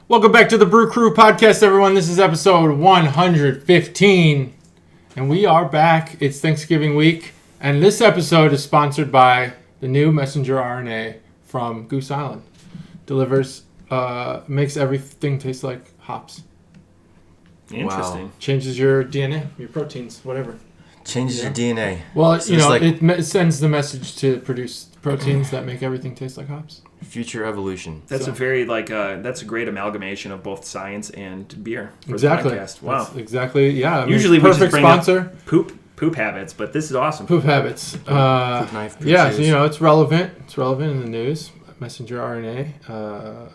Welcome back to the Brew Crew Podcast, everyone. This is episode 115, and we are back. It's Thanksgiving week, and this episode is sponsored by the new messenger RNA from Goose Island. Delivers, makes everything taste like hops. Interesting. Wow. Changes your DNA, your proteins, whatever. Changes your DNA. Well, so it sends the message to produce proteins that make everything taste like hops. Future evolution. That's a very that's a great amalgamation of both science and beer. For Exactly. The podcast. Wow. That's exactly. Yeah. Usually perfect we just bring sponsor. Up poop habits, but this is awesome. Poop habits. Poop knife, poop yeah. shoes. So it's relevant. It's relevant in the news. Messenger RNA.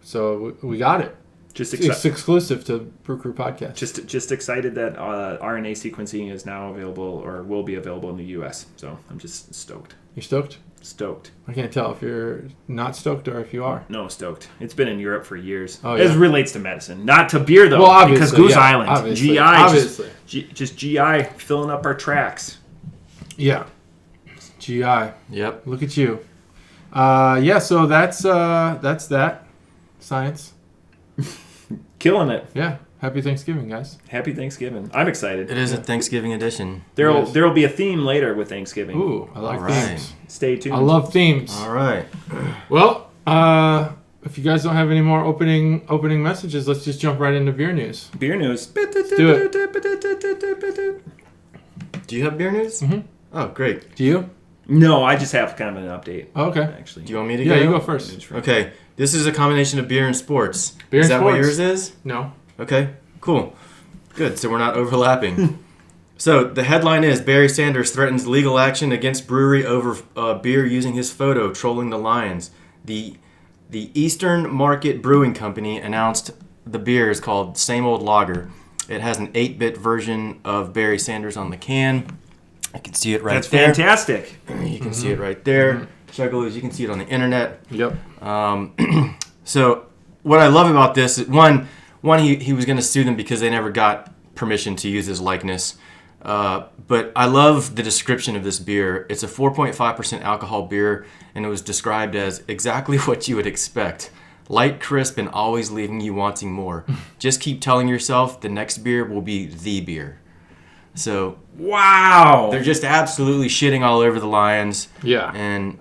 So we got it. It's exclusive to Brew Crew Podcast. Just excited that RNA sequencing is now available or will be available in the U.S. So I'm just stoked. You stoked? Stoked. I can't tell if you're not stoked or if you are. No, stoked. It's been in Europe for years. Oh, yeah. As relates to medicine, not to beer though. Well, obviously, because Goose yeah, Island, obviously, GI, obviously. just GI filling up our tracks. Yeah. GI. Yep. Look at you. So that's that. Science. Killing it. Yeah. Happy Thanksgiving, guys. Happy Thanksgiving. I'm excited. It is a Thanksgiving edition. There'll be a theme later with Thanksgiving. Ooh, I like themes. Stay tuned. I love themes. All right. Well, if you guys don't have any more opening messages, let's just jump right into beer news. Beer news. Do it. Do you have beer news? Mm-hmm. Oh, great. Do you? No, I just have kind of an update. Oh, okay. Actually. Do you want me to go? Yeah, you go first. Okay. This is a combination of beer and sports. Beer is and that sports? what yours is? No. Okay. Cool. Good. So we're not overlapping. So the headline is Barry Sanders threatens legal action against brewery over beer using his photo trolling the Lions. The Eastern Market Brewing Company announced the beer is called Same Old Lager. It has an 8-bit version of Barry Sanders on the can. I can see it right there. That's fantastic. You can see it right there. Chuggaloos, you can see it on the internet. Yep. So what I love about this is, one he was going to sue them because they never got permission to use his likeness. But I love the description of this beer. It's a 4.5% alcohol beer, and it was described as exactly what you would expect. Light, crisp, and always leaving you wanting more. Just keep telling yourself the next beer will be the beer. So wow, they're just absolutely shitting all over the Lions. Yeah. And,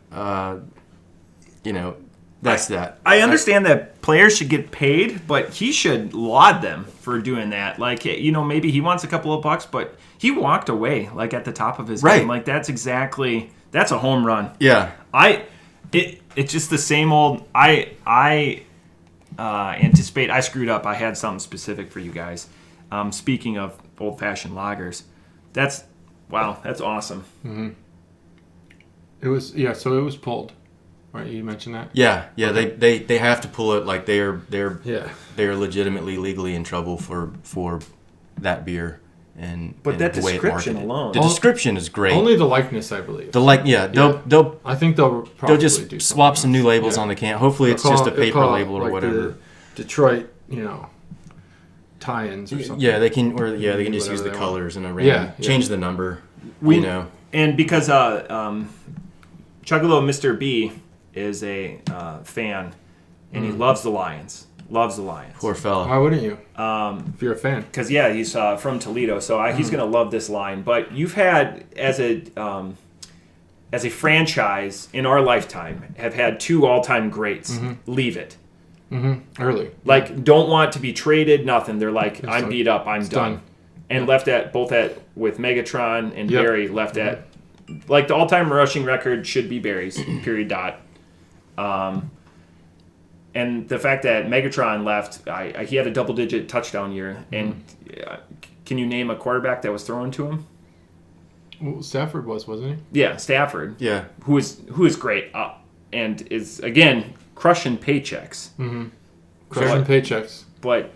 that's that. I understand that players should get paid, but he should laud them for doing that. Like, maybe he wants a couple of bucks, but he walked away, like, at the top of his game. Like, that's a home run. Yeah. It's just the same old, I anticipate, I screwed up. I had something specific for you guys. Speaking of old-fashioned lagers, that's awesome. Mm-hmm. It was pulled. Right, you mentioned that. Yeah. Okay. They have to pull it. Like they are legitimately legally in trouble for that beer but that description alone. The description is great. Only the likeness, I believe. They'll I think they'll just swap some new labels on the can. Hopefully it's just a paper label or whatever. Detroit, tie-ins or something. Yeah, they can just use the colors and change the number. And because Chuggalo Mr. B is a fan, and he loves the Lions. Poor fella. Why wouldn't you? If you're a fan. Because he's from Toledo, so he's gonna love this line. But you've had as a franchise in our lifetime have had two all-time greats leave it. Mm-hmm. Early. Like, don't want to be traded. Nothing. They're like, I'm beat up. I'm done. And left with Megatron and Barry left at. Like, the all-time rushing record should be Barry's, period, dot. And the fact that Megatron left, he had a double-digit touchdown year. And can you name a quarterback that was thrown to him? Well, Stafford wasn't he? Yeah, Stafford. Yeah. Who is great and is, again, crushing paychecks. Mm-hmm. Crushing paychecks. But...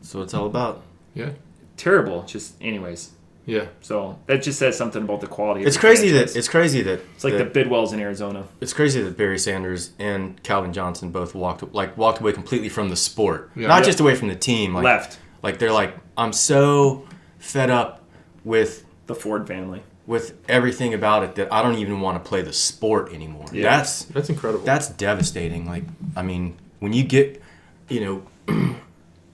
So it's all about. Yeah. Terrible. Just, anyways. Yeah. So that just says something about the quality of It's crazy that it's like the Bidwells in Arizona. It's crazy that Barry Sanders and Calvin Johnson both walked away completely from the sport. Yeah. Not just away from the team. Left. Like they're like, I'm so fed up with the Ford family. With everything about it that I don't even want to play the sport anymore. Yeah. That's incredible. That's devastating. Like, I mean, when you get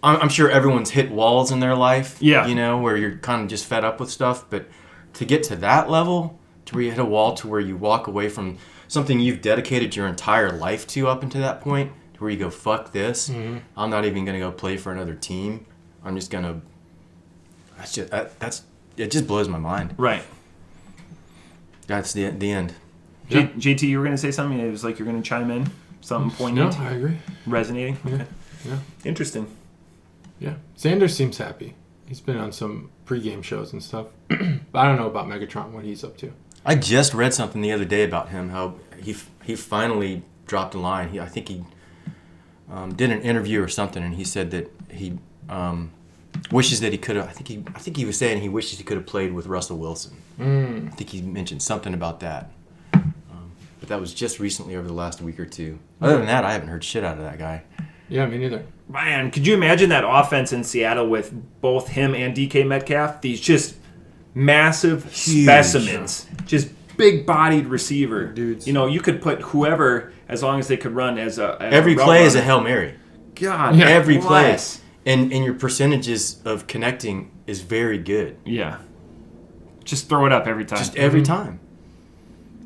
I'm sure everyone's hit walls in their life. Yeah. Where you're kind of just fed up with stuff. But to get to that level, to where you hit a wall to where you walk away from something you've dedicated your entire life to up until that point, to where you go, fuck this. Mm-hmm. I'm not even going to go play for another team. I'm just going to... It just blows my mind. Right. That's the end. Yeah. JT, you were going to say something? It was like you're going to chime in? Something poignant? No, I agree. Resonating? Yeah. Okay. Yeah. Interesting. Yeah. Sanders seems happy. He's been on some pregame shows and stuff. But I don't know about Megatron, what he's up to. I just read something the other day about him, how he finally dropped a line. I think he did an interview or something, and he said that he wishes that he could have. I think he was saying he wishes he could have played with Russell Wilson. I think he mentioned something about that. But that was just recently, over the last week or two. Other than that, I haven't heard shit out of that guy. Yeah, me neither. Man, could you imagine that offense in Seattle with both him and DK Metcalf? These just massive Huge. Specimens. Just big-bodied receiver. Dudes. You could put whoever, as long as they could run as a Every route play is a runner. Hail Mary. God, Yeah. Every play. bless. And your percentages of connecting is very good. Yeah. Just throw it up every time. Just every time.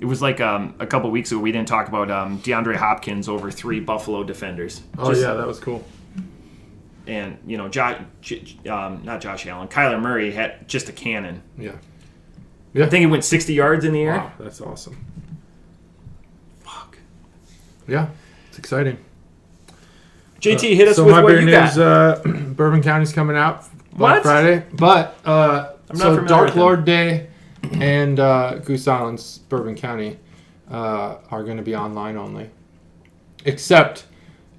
It was like a couple weeks ago, we didn't talk about DeAndre Hopkins over 3 Buffalo defenders. Oh, yeah, that was cool. And, not Josh Allen. Kyler Murray had just a cannon. Yeah. I think he went 60 yards in the air. Wow, that's awesome. Fuck. Yeah, it's exciting. JT, hit us so with my what beer you news, got. Bourbon County's coming out What? Friday. But, not so familiar Dark with them. Lord Day and Goose Island's Bourbon County are going to be online only. Except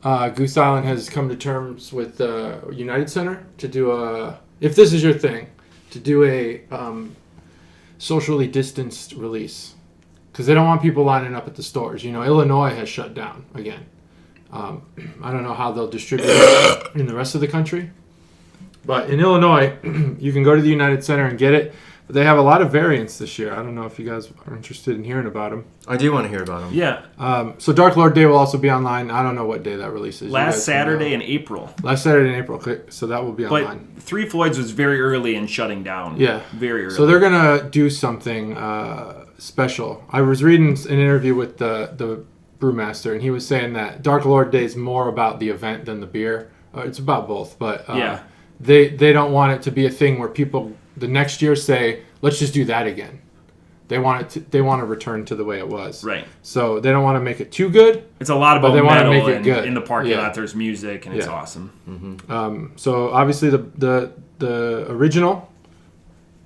Goose Island has come to terms with United Center to do if this is your thing, to do a socially distanced release. Because they don't want people lining up at the stores. Illinois has shut down again. I don't know how they'll distribute it in the rest of the country. But in Illinois, you can go to the United Center and get it. But they have a lot of variants this year. I don't know if you guys are interested in hearing about them. I do want to hear about them. Yeah. So Dark Lord Day will also be online. I don't know what day that releases. Last Saturday in April. Last Saturday in April. Okay, so that will be online. But Three Floyds was very early in shutting down. Yeah. Very early. So they're going to do something special. I was reading an interview with the brewmaster, and he was saying that Dark Lord Day is more about the event than the beer. It's about both, but they don't want it to be a thing where people the next year say, let's just do that again. They want to return to the way it was. Right. So they don't want to make it too good. It's a lot about they want to metal make it and good. in the parking Yeah. lot there's music and it's Yeah. awesome. Mm-hmm. So obviously the original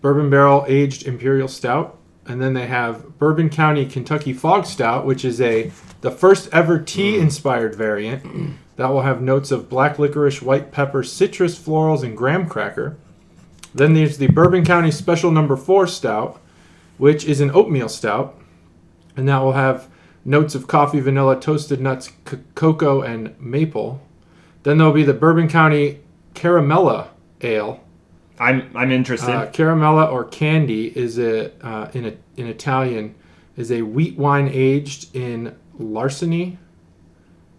bourbon barrel aged imperial stout, and then they have Bourbon County Kentucky Fog Stout, which is the first ever tea inspired variant that will have notes of black licorice, white pepper, citrus, florals, and graham cracker. Then there's the Bourbon County Special No. 4 Stout, which is an oatmeal stout, and that will have notes of coffee, vanilla, toasted nuts, cocoa, and maple. Then there'll be the Bourbon County Caramella Ale. I'm interested. Caramella or candy is in Italian is a wheat wine aged in larceny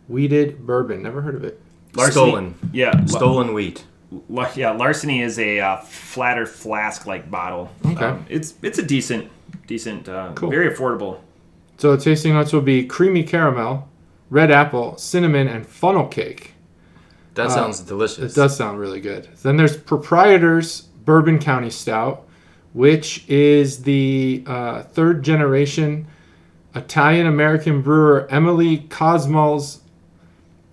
wheated bourbon. Never heard of it. Larceny, Stolen. Yeah. Stolen wheat. Larceny is a flatter flask-like bottle. Okay. It's a decent, Cool. very affordable. So the tasting notes will be creamy caramel, red apple, cinnamon, and funnel cake. That sounds delicious. It does sound really good. Then there's Proprietor's Bourbon County Stout, which is the third generation Italian-American brewer Emily Cosmo's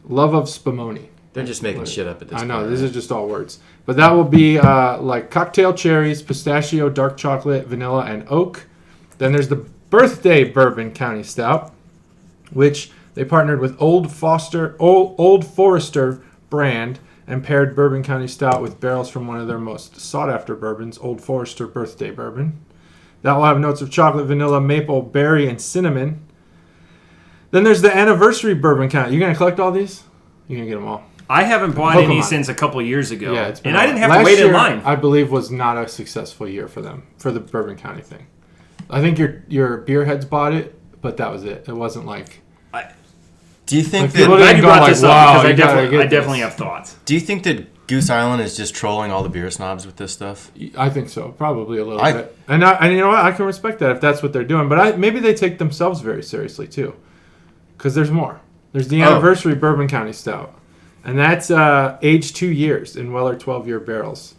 love of Spumoni. They're just making shit up at this I point. know, these are just all words. But that will be like cocktail cherries, pistachio, dark chocolate, vanilla, and oak. Then there's the Birthday Bourbon County Stout, which they partnered with Old Forester brand and paired Bourbon County Stout with barrels from one of their most sought-after bourbons, Old Forester Birthday Bourbon. That will have notes of chocolate, vanilla, maple, berry, and cinnamon. Then there's the Anniversary Bourbon County. You going to collect all these? You're going to get them all. I haven't bought Pokemon. any since a couple years ago. Yeah, it's been and I a didn't while. have to Last wait in year, line. I believe was not a successful year for them, for the Bourbon County thing. I think your beer heads bought it, but that was it. It wasn't like... Do you think Like, that? people Glad didn't you go brought like, this up wow, because you I gotta get definitely this. have thoughts. Do you think that Goose Island is just trolling all the beer snobs with this stuff? I think so, probably a little bit. And you know what? I can respect that if that's what they're doing. But maybe they take themselves very seriously too, because there's more. There's the anniversary Bourbon County Stout, and that's aged 2 years in Weller 12-year barrels,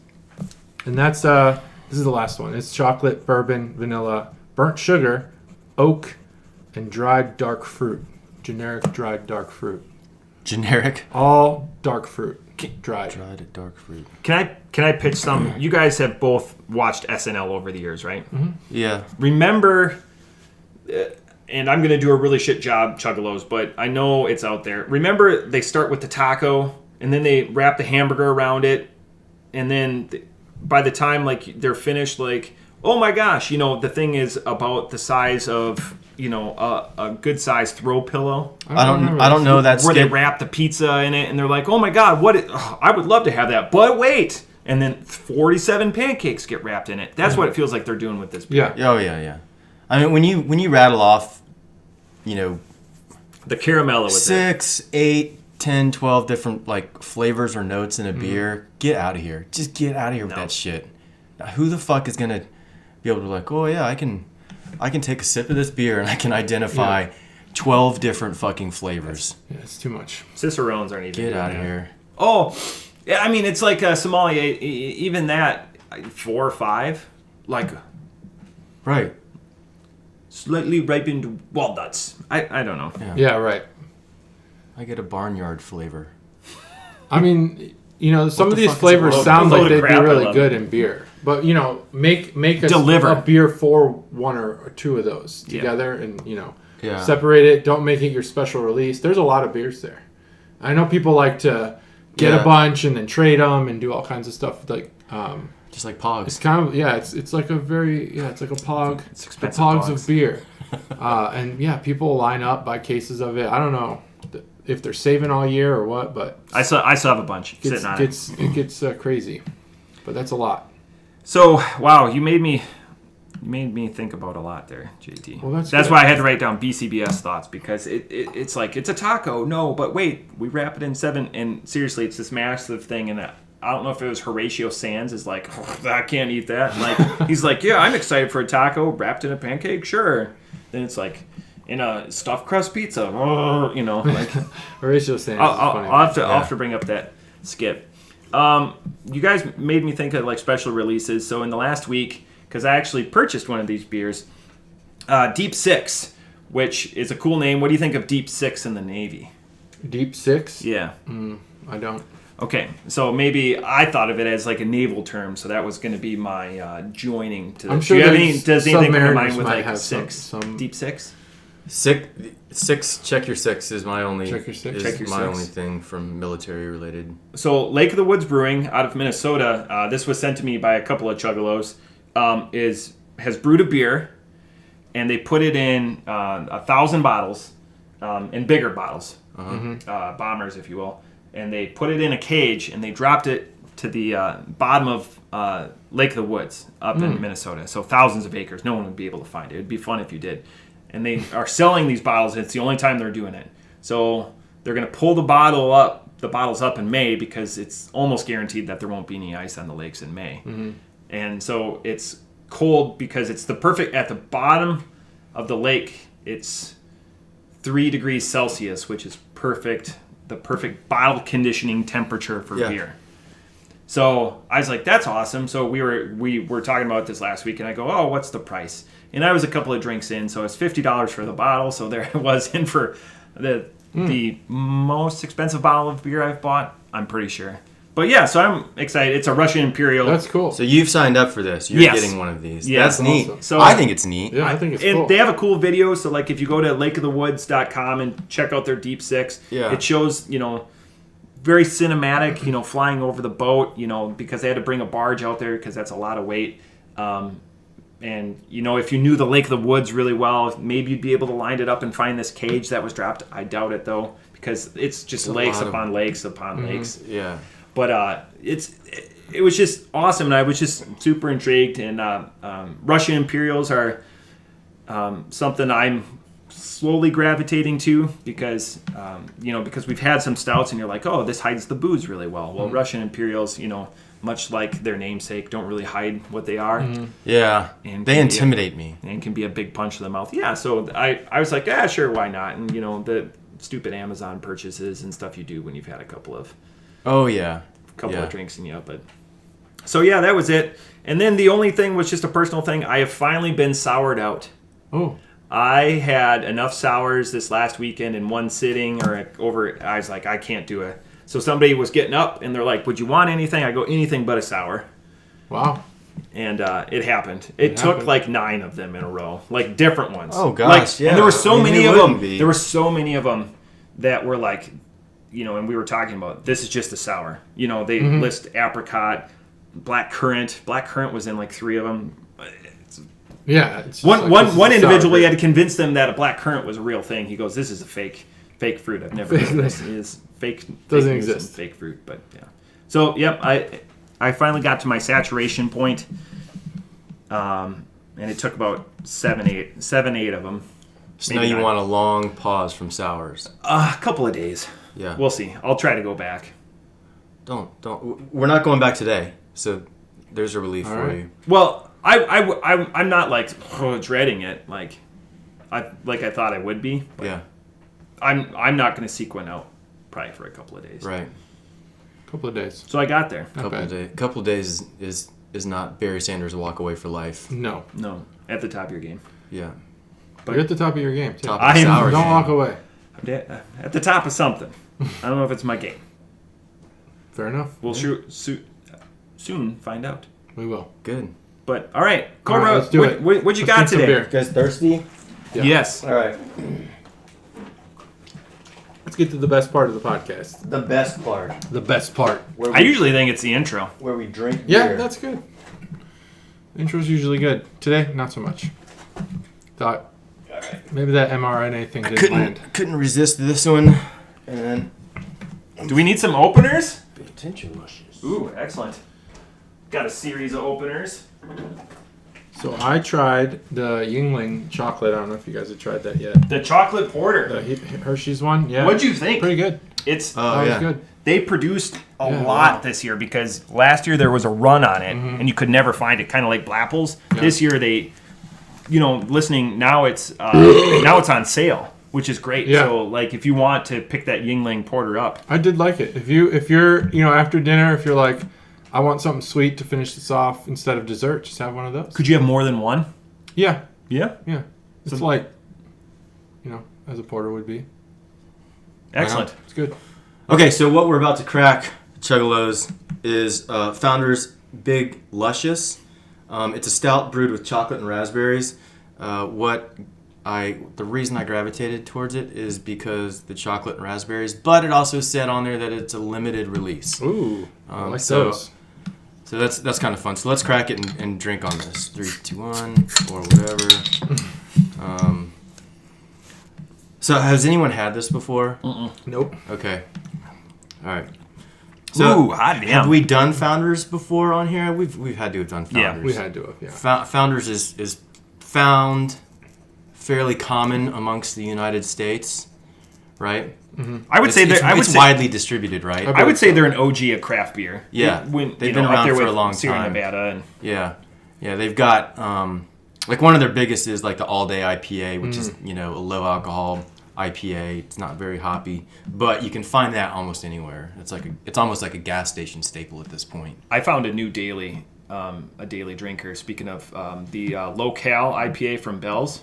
and that's this is the last one. It's chocolate, bourbon, vanilla, burnt sugar, oak, and dried dark fruit. Generic dried dark fruit. Generic. All dark fruit. Dried. Dried dark fruit. Can I pitch some? You guys have both watched SNL over the years, right? Mm-hmm. Yeah. Remember, and I'm going to do a really shit job, Chuggalos, but I know it's out there. Remember, they start with the taco, and then they wrap the hamburger around it, and then by the time like they're finished, like, oh my gosh, the thing is about the size of a good sized throw pillow. I don't know that where skit. they wrap the pizza in it, and they're like, oh my god, I would love to have that, but wait. And then 47 pancakes get wrapped in it. That's what it feels like they're doing with this beer. Yeah. Oh yeah. I mean, when you rattle off, The caramello with 6, 8, 10, 12 different like flavors or notes in a beer, get out of here. Just get out of here with that shit. Now, who the fuck is gonna be able to like, oh yeah, I can take a sip of this beer and I can identify 12 different fucking flavors. Yeah, it's too much. Cicerones aren't even Get doing out of that. here. Oh, yeah, I mean, it's like a sommelier, even that, 4 or 5, like Right. slightly ripened walnuts. I don't know. Yeah, right. I get a barnyard flavor. I mean, some the of these fuck is flavors a sound load like of they'd crap, be I really love good it. in beer. But, make Deliver. a beer for one or two of those together and, Yeah. separate it. Don't make it your special release. There's a lot of beers there. I know people like to get a bunch and then trade them and do all kinds of stuff. Like, Just like Pogs. it's kind of, it's like a very, it's like a pog. It's The expensive. pogs of beer. And people line up, buy cases of it. I don't know if they're saving all year or what, but I still have a bunch it sitting on it. gets crazy. But that's a lot. So, wow, you made me think about a lot there, JT. Well, that's that's good. why I had to write down BCBS thoughts, because it's like, it's a taco. No, but wait, we wrap it in 7, and seriously, it's this massive thing, and I don't know if it was Horatio Sands is like, oh, I can't eat that. And like, he's like, yeah, I'm excited for a taco wrapped in a pancake, sure. Then it's like, in a stuffed crust pizza, like. Horatio Sands. I'll have to bring up that skit. You guys made me think of like special releases. So in the last week, because I actually purchased one of these beers, Deep Six, which is a cool name. What do you think of Deep Six in the Navy? Deep Six? Yeah. I don't. Okay, so maybe I thought of it as like a naval term, so that was going to be my joining to. I'm sure does anything come to mind submariners with might like have six? some Deep Six? Six. Check your six is my only. Check your six. Is Check your my six. only thing from military related. So Lake of the Woods Brewing out of Minnesota. This was sent to me by a couple of Chuggalos. Has brewed a beer, and they put it in 1,000 bottles, in bigger bottles, bombers, if you will, and they put it in a cage and they dropped it to the bottom of Lake of the Woods up in Minnesota. So thousands of acres. No one would be able to find it. It'd be fun if you did. And they are selling these bottles. And it's the only time they're doing it. So they're going to pull the bottles up in May, because it's almost guaranteed that there won't be any ice on the lakes in May. And so it's cold because it's at the bottom of the lake. It's 3 degrees Celsius, which is the perfect bottle conditioning temperature for beer. So I was like, that's awesome. So we were talking about this last week, and I go, oh, what's the price? And I was a couple of drinks in, so it's $50 for the bottle. So there I was in for the most expensive bottle of beer I've bought, I'm pretty sure. But yeah, so I'm excited. It's a Russian Imperial. That's cool. So you've signed up for this. You're getting one of these. Yeah. That's neat. Awesome. So I think it's neat. Yeah, I think it's and cool. they have a cool video. So like, if you go to lakeofthewoods.com and check out their Deep Six, it shows, very cinematic, flying over the boat, because they had to bring a barge out there because that's a lot of weight. And, if you knew the Lake of the Woods really well, maybe you'd be able to line it up and find this cage that was dropped. I doubt it, though, because it's just lakes upon lakes upon lakes. Yeah. But it was just awesome, and I was just super intrigued. And Russian Imperials are something I'm slowly gravitating to because, because we've had some stouts and you're like, oh, this hides the booze really well. Well, Russian Imperials, much like their namesake, don't really hide what they are. Yeah, And they intimidate me. And can be a big punch to the mouth. Yeah, so I was like, sure, why not? And, the stupid Amazon purchases and stuff you do when you've had a couple of drinks in you. But so, yeah, that was it. And then the only thing was just a personal thing. I have finally been soured out. Oh. I had enough sours this last weekend in one sitting I was like, I can't do it. So somebody was getting up and they're like, would you want anything? I go, anything but a sour. Wow. And it happened. It took like 9 of them in a row, like different ones. Oh gosh, yeah. And there were so many of them. Be. There were so many of them that were like, and we were talking about this is just a sour. They list apricot, black currant. Black currant was in like 3 of them. Yeah. One individual, he had to convince them that a black currant was a real thing. He goes, "This is a fake fruit. I've never heard of this. It is fake. Doesn't exist. Fake fruit." But yeah. So yep, I finally got to my saturation point, and it took about 7, 8 of them. So now you want a long pause from sours. A couple of days. Yeah. We'll see. I'll try to go back. Don't. We're not going back today, so there's a relief for you. Well, I'm not like dreading it like I thought I would be. Yeah. I'm not going to seek one out probably for a couple of days. Right. Couple of days. So I got there. Couple of days is not Barry Sanders' walk away for life. No. At the top of your game. Yeah. But you're at the top of your game too. Don't walk away. At the top of something. I don't know if it's my game. Fair enough. We'll soon find out. We will. Good. But all right, Cobra, all right, let's do it. What you got today? You guys thirsty? Yeah. Yes. All right. Let's get to the best part of the podcast. The best part. The best part. I usually think it's the intro. Where we drink Yeah, beer. that's good. Intro's usually good. Today, not so much. Thought maybe that mRNA thing didn't land. Couldn't resist this one. And then Do we need some openers? pay attention, Luscious. Ooh, excellent. Got a series of openers. So I tried the Yingling chocolate. I don't know if you guys have tried that yet. The chocolate porter. The Hershey's one. Yeah. What'd you think? Pretty good. It's That was good. They produced a Yeah, lot wow. this year because last year there was a run on it and you could never find it, kind of like Blapples. Yeah. This year they, listening now it's on sale, which is great. Yeah. So like if you want to pick that Yingling porter up, I did like it. If you're after dinner, if you're like, I want something sweet to finish this off instead of dessert, just have one of those. could you have more than one? Yeah. Yeah. Yeah. It's like, as a porter would be. Excellent. It's good. Okay, so what we're about to crack, Chuggalos, is Founder's Big Luscious. It's a stout brewed with chocolate and raspberries. The reason I gravitated towards it is because the chocolate and raspberries, but it also said on there that it's a limited release. Ooh. I like so those. So that's kind of fun. So let's crack it and drink on this. 3, 2, 1, or whatever. So has anyone had this before? Nope. Okay. All right. So Ooh, hot damn. have we done Founders before on here? We've had to have done Founders. Yeah, We had to have, yeah. Founders is found fairly common amongst the United States, right? I would say it's widely distributed, right? I would say they're an OG of craft beer. Yeah, They've been around for a long Sierra time. Nevada and Yeah, they've got like one of their biggest is like the All Day IPA, which is a low alcohol IPA. It's not very hoppy, but you can find that almost anywhere. It's almost like a gas station staple at this point. I found a new daily drinker. Speaking of the Locale IPA from Bell's,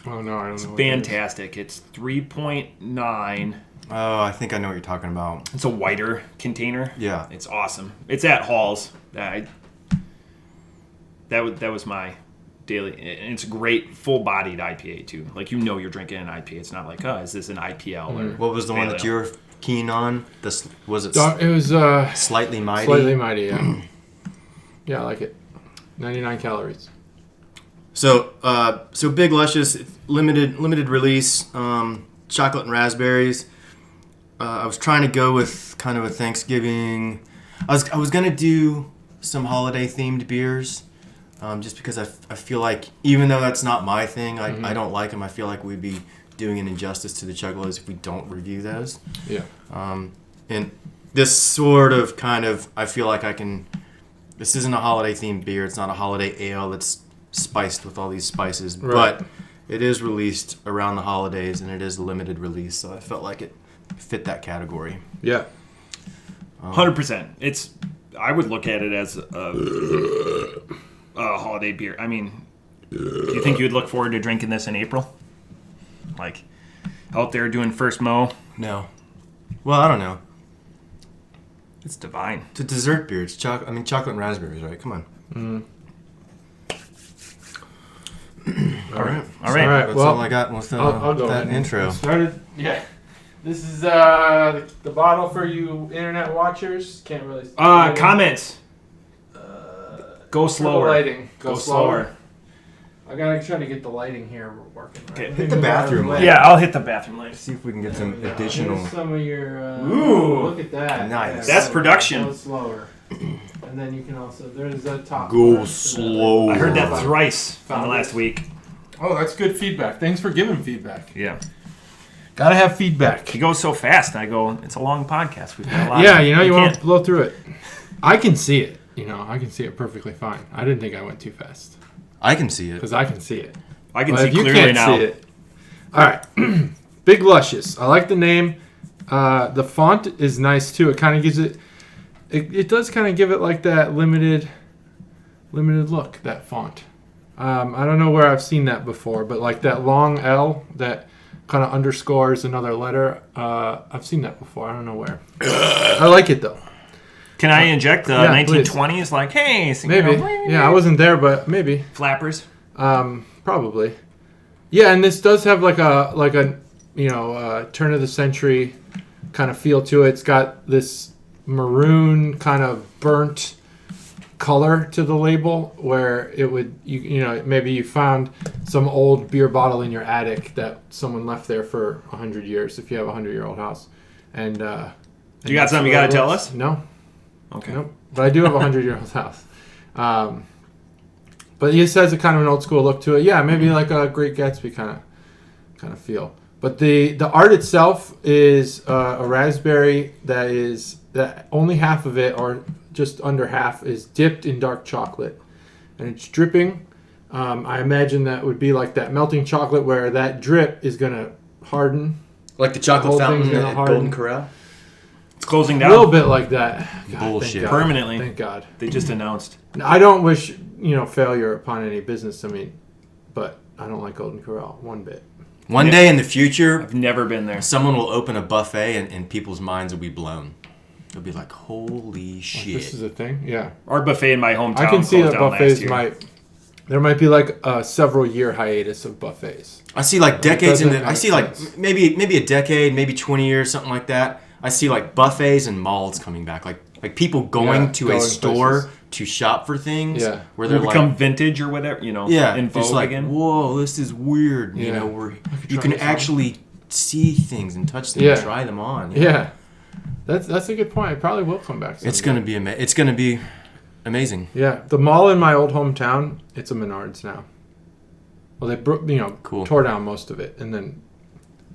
Oh, no, I don't know. fantastic. It's 3.9. Oh, I think I know what you're talking about. It's a whiter container. Yeah. It's awesome. It's at Hall's. That was my daily. And it's a great full-bodied IPA too. Like you're drinking an IPA. It's not like, is this an IPL or What was the one that pale you ale? were keen on? It was It was Slightly Mighty. Slightly Mighty, yeah. Yeah, I like it. 99 calories. So Big Luscious, limited release, chocolate and raspberries. I was trying to go with kind of a Thanksgiving. I was gonna do some holiday themed beers, just because I feel like, even though that's not my thing, I don't like them. I feel like we'd be doing an injustice to the Chuggalos if we don't review those. Yeah. And this sort of I feel like this isn't a holiday-themed beer. It's not a holiday ale that's spiced with all these spices. Right. But it is released around the holidays, and it is a limited release, so I felt like it fit that category. Yeah. 100%. I would look at it as a holiday beer. I mean, do you think you would look forward to drinking this in April? Like, out there doing first mow? No. Well, I don't know. It's divine. It's a dessert beer. It's chocolate and raspberries, right? Come on. All right. That's well, all I got with I'll go that ahead. intro. Started. Yeah. This is the bottle for you internet watchers. Can't really. Comments. Go slower. Lighting. Go slower. slower. I gotta try to get the lighting here working. Right? Okay. Hit the bathroom light. Yeah, I'll hit the bathroom light. See if we can get some additional. Here's some of your. Ooh. Look at that. Nice. That's production. Go slower. And then you can also. There's a top. Go slow. I heard that thrice from the last week. Oh, that's good feedback. Thanks for giving feedback. Yeah. Gotta have feedback. He goes so fast, and I go, it's a long podcast. We've got a lot. Yeah, you won't can't- blow through it. I can see it. I can see it perfectly fine. I didn't think I went too fast I can see it. because I can see it. I can But see if you clearly can't now. see it, all right. Big Luscious. I like the name. The font is nice too. It kind of gives it. It does kind of give it like that limited look. That font. I don't know where I've seen that before, but like that long L that kind of underscores another letter. I've seen that before. I don't know where. I like it though. Can I inject the Yeah, 1920s? Like, hey, Maybe. Yeah, I wasn't there, but maybe. Flappers. Probably. Yeah, and this does have like a turn of the century kind of feel to it. It's got this maroon kind of burnt color to the label where it would maybe you found some old beer bottle in your attic that someone left there for 100 years if you have a 100-year-old house. And You got something you got to tell us? No. Okay. Nope. But I do have a 100-year-old house. But it has a kind of an old school look to it. Yeah, maybe like a Great Gatsby kind of feel. But the art itself is a raspberry that only half of it, or just under half, is dipped in dark chocolate, and it's dripping. I imagine that would be like that melting chocolate where that drip is gonna harden. Like the chocolate The whole thing's fountain gonna at harden. Golden Corral. It's closing A down. little bit like that. God, Bullshit. thank God. Permanently. Thank God. They just announced. I don't wish failure upon any business. I mean, but I don't like Golden Corral one bit. One day in the future, I've never been there. someone will open a buffet and people's minds will be blown. They'll be like, holy shit. This is a thing. Yeah, Our buffet in my hometown I can see closed that down buffets last year. there might be like a several year hiatus of buffets. I see like decades doesn't into. I make see like sense. maybe a decade, maybe 20 years, something like that. I see like buffets and malls coming back, like people going to a going store places. to shop for things. Yeah. where They they're become like, vintage or whatever, in in just vogue like, again. whoa, this is weird. Yeah. Where could you try can this on. actually see things and touch them, Yeah. and try them on. Yeah, that's a good point. It probably will come back. It's someday. gonna be amazing. Yeah, the mall in my old hometown, it's a Menards now. Well, they Cool. tore down most of it, and then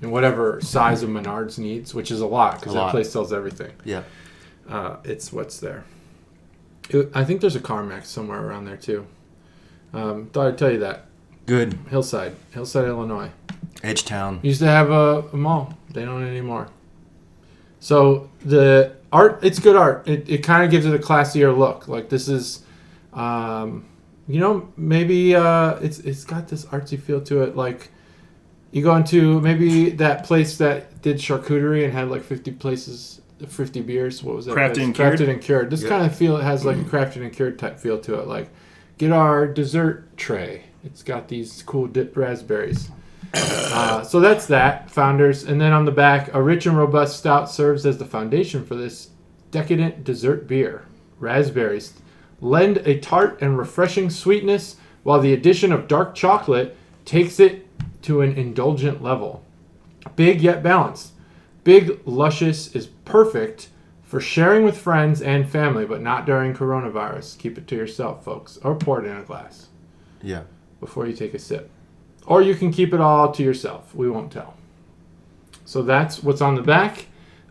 in whatever size of Menards needs, which is a lot because A lot. that place sells everything. Yeah. It's what's there. I think there's a CarMax somewhere around there too. Thought I'd tell you that. Good. Hillside, Illinois. Edgetown. Used to have a mall. They don't anymore. So the art, it's good art. It kind of gives it a classier look. Like this is, maybe it's got this artsy feel to it. Like you go into maybe that place that did charcuterie and had like 50 beers. What was that? Crafted place? and Cured? Crafted and Cured. This Yeah. kind of feel, it has like a crafted and cured type feel to it. Like get our dessert tray. It's got these cool dipped raspberries. So that's that, Founders. And then on the back, a rich and robust stout serves as the foundation for this decadent dessert beer. Raspberries lend a tart and refreshing sweetness, while the addition of dark chocolate takes it to an indulgent level. Big yet balanced. Big Luscious is perfect For sharing with friends and family, but not during coronavirus. Keep it to yourself, folks. Or pour it in a glass. Yeah. Before you take a sip. Or you can keep it all to yourself. We won't tell. So that's what's on the back.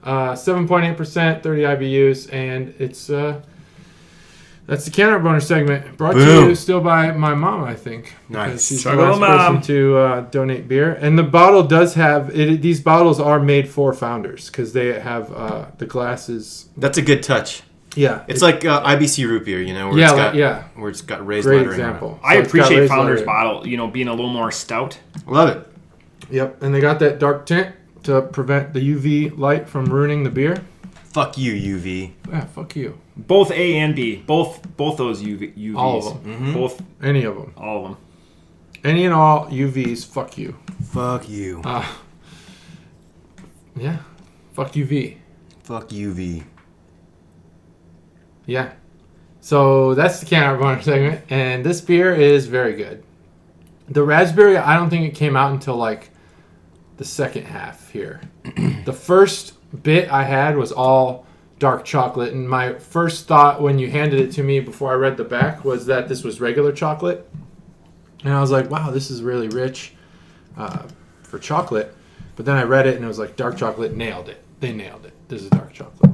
7.8%, 30 IBUs, and it's that's the Can Opener segment. Brought to you still by my mom, I think. Nice. She's the last person to donate beer. And the bottle does have these bottles are made for founders because they have the glasses. That's a good touch. Yeah, it's like IBC root beer, where where it's got raised great lettering. Example. I appreciate Founder's bottle, being a little more stout. Love it. Yep, and they got that dark tint to prevent the UV light from ruining the beer. Fuck you, UV. Yeah, fuck you. Both A and B, both those UVs. All of them. Mm-hmm. Both. Any of them. All of them. Any and all UVs. Fuck you. Fuck you. Yeah. Fuck UV. Fuck UV. Yeah. So that's the Can Opener segment, and this beer is very good. The raspberry, I don't think it came out until like the second half here. The first bit I had was all dark chocolate, and my first thought when you handed it to me before I read the back was that this was regular chocolate, and I was like, wow, this is really rich for chocolate. But then I read it and it was like dark chocolate. Nailed it. They nailed it. This is dark chocolate.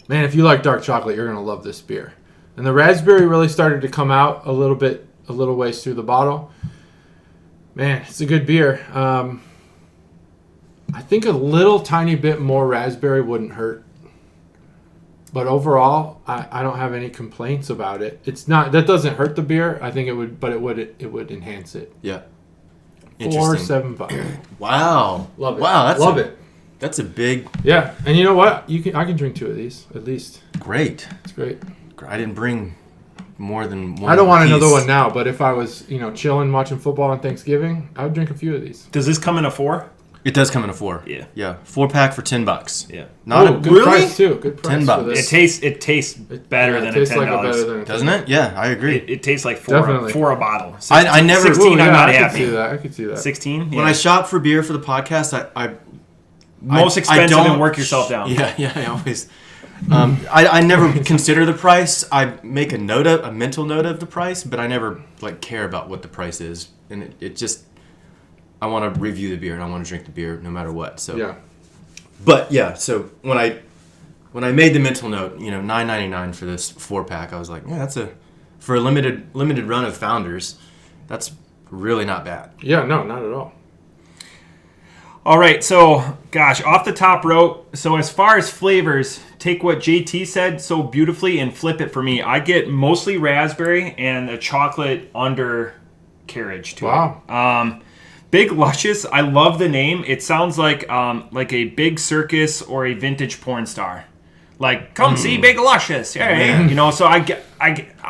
Man, if you like dark chocolate, you're gonna love this beer. And the raspberry really started to come out a little ways through the bottle. Man, it's a good beer. I think a little tiny bit more raspberry wouldn't hurt. But overall, I don't have any complaints about it. It's not that doesn't hurt the beer. I think it would, but it would enhance it. Yeah. 4.75. Wow. Love it. Wow, love it. That's a big. Yeah, and you know what? I can drink 2 of these at least. Great. It's great. I didn't bring more than one. I don't want another one now, but if I was chilling watching football on Thanksgiving, I would drink a few of these. Does this come in a 4? It does come in a 4. Yeah. Yeah. 4-pack for $10. Yeah. Not good really? price too. Good price. $10. For this. It tastes better than tastes a $10. like better than a Doesn't it? Yeah, I agree. It tastes like Definitely. for a bottle. I never. 16, I'm not I happy. could see that. 16. Yeah. When I shop for beer for the podcast, I most expensive and work yourself down. Yeah. I always. I never consider the price. I make a mental note of the price, but I never care about what the price is, and it just. I want to review the beer and I want to drink the beer no matter what. So Yeah. But yeah, so when I made the mental note, $9.99 for this 4-pack, I was like, yeah, for a limited run of Founders, that's really not bad. Yeah, no, not at all. All right, so gosh, off the top rope. So as far as flavors, take what JT said so beautifully and flip it for me. I get mostly raspberry and a chocolate undercarriage to it. Wow. Big Luscious, I love the name. It sounds like a big circus or a vintage porn star. Like, come see Big Luscious. Yeah. So I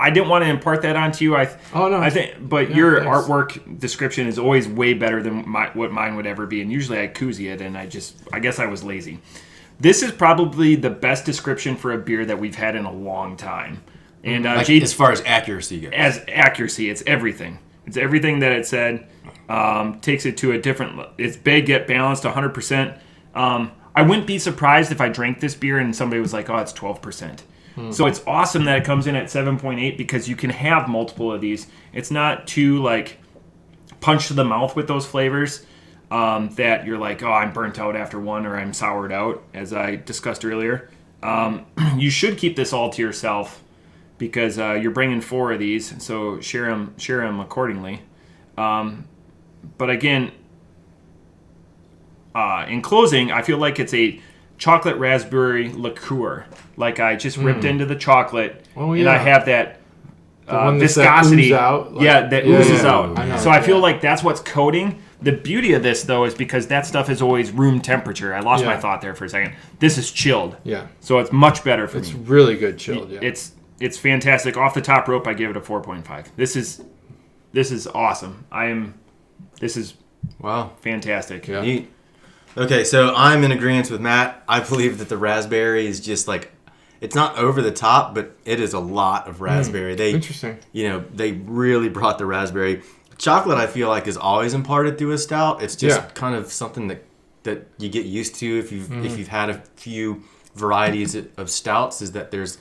didn't want to impart that onto you. I think, but your artwork description is always way better than what mine would ever be. And usually I koozie it, and I guess I was lazy. This is probably the best description for a beer that we've had in a long time. And as far as accuracy goes. As accuracy, it's everything. It's everything that it said. Takes it to a different. It's big yet balanced, 100%. I wouldn't be surprised if I drank this beer and somebody was like, "Oh, it's 12%." So it's awesome that it comes in at 7.8 because you can have multiple of these. It's not too punch to the mouth with those flavors that you're like, "Oh, I'm burnt out after one," or "I'm soured out," as I discussed earlier. You should keep this all to yourself because you're bringing 4 of these, so share them accordingly. But again, in closing, I feel like it's a chocolate raspberry liqueur. Like I just ripped into the chocolate, and I have that viscosity. That oozes out. I feel like that's what's coating. The beauty of this, though, is because that stuff is always room temperature. I lost my thought there for a second. This is chilled. Yeah. So it's much better for me. It's really good chilled, yeah. It's fantastic. Off the top rope, I give it a 4.5. This is awesome. This is fantastic. Yeah. Neat. Okay, so I'm in agreement with Matt. I believe that the raspberry is just it's not over the top, but it is a lot of raspberry. Interesting. They really brought the raspberry. Chocolate, I feel like, is always imparted through a stout. It's just kind of something that that you get used to if you've had a few varieties of stouts is that there's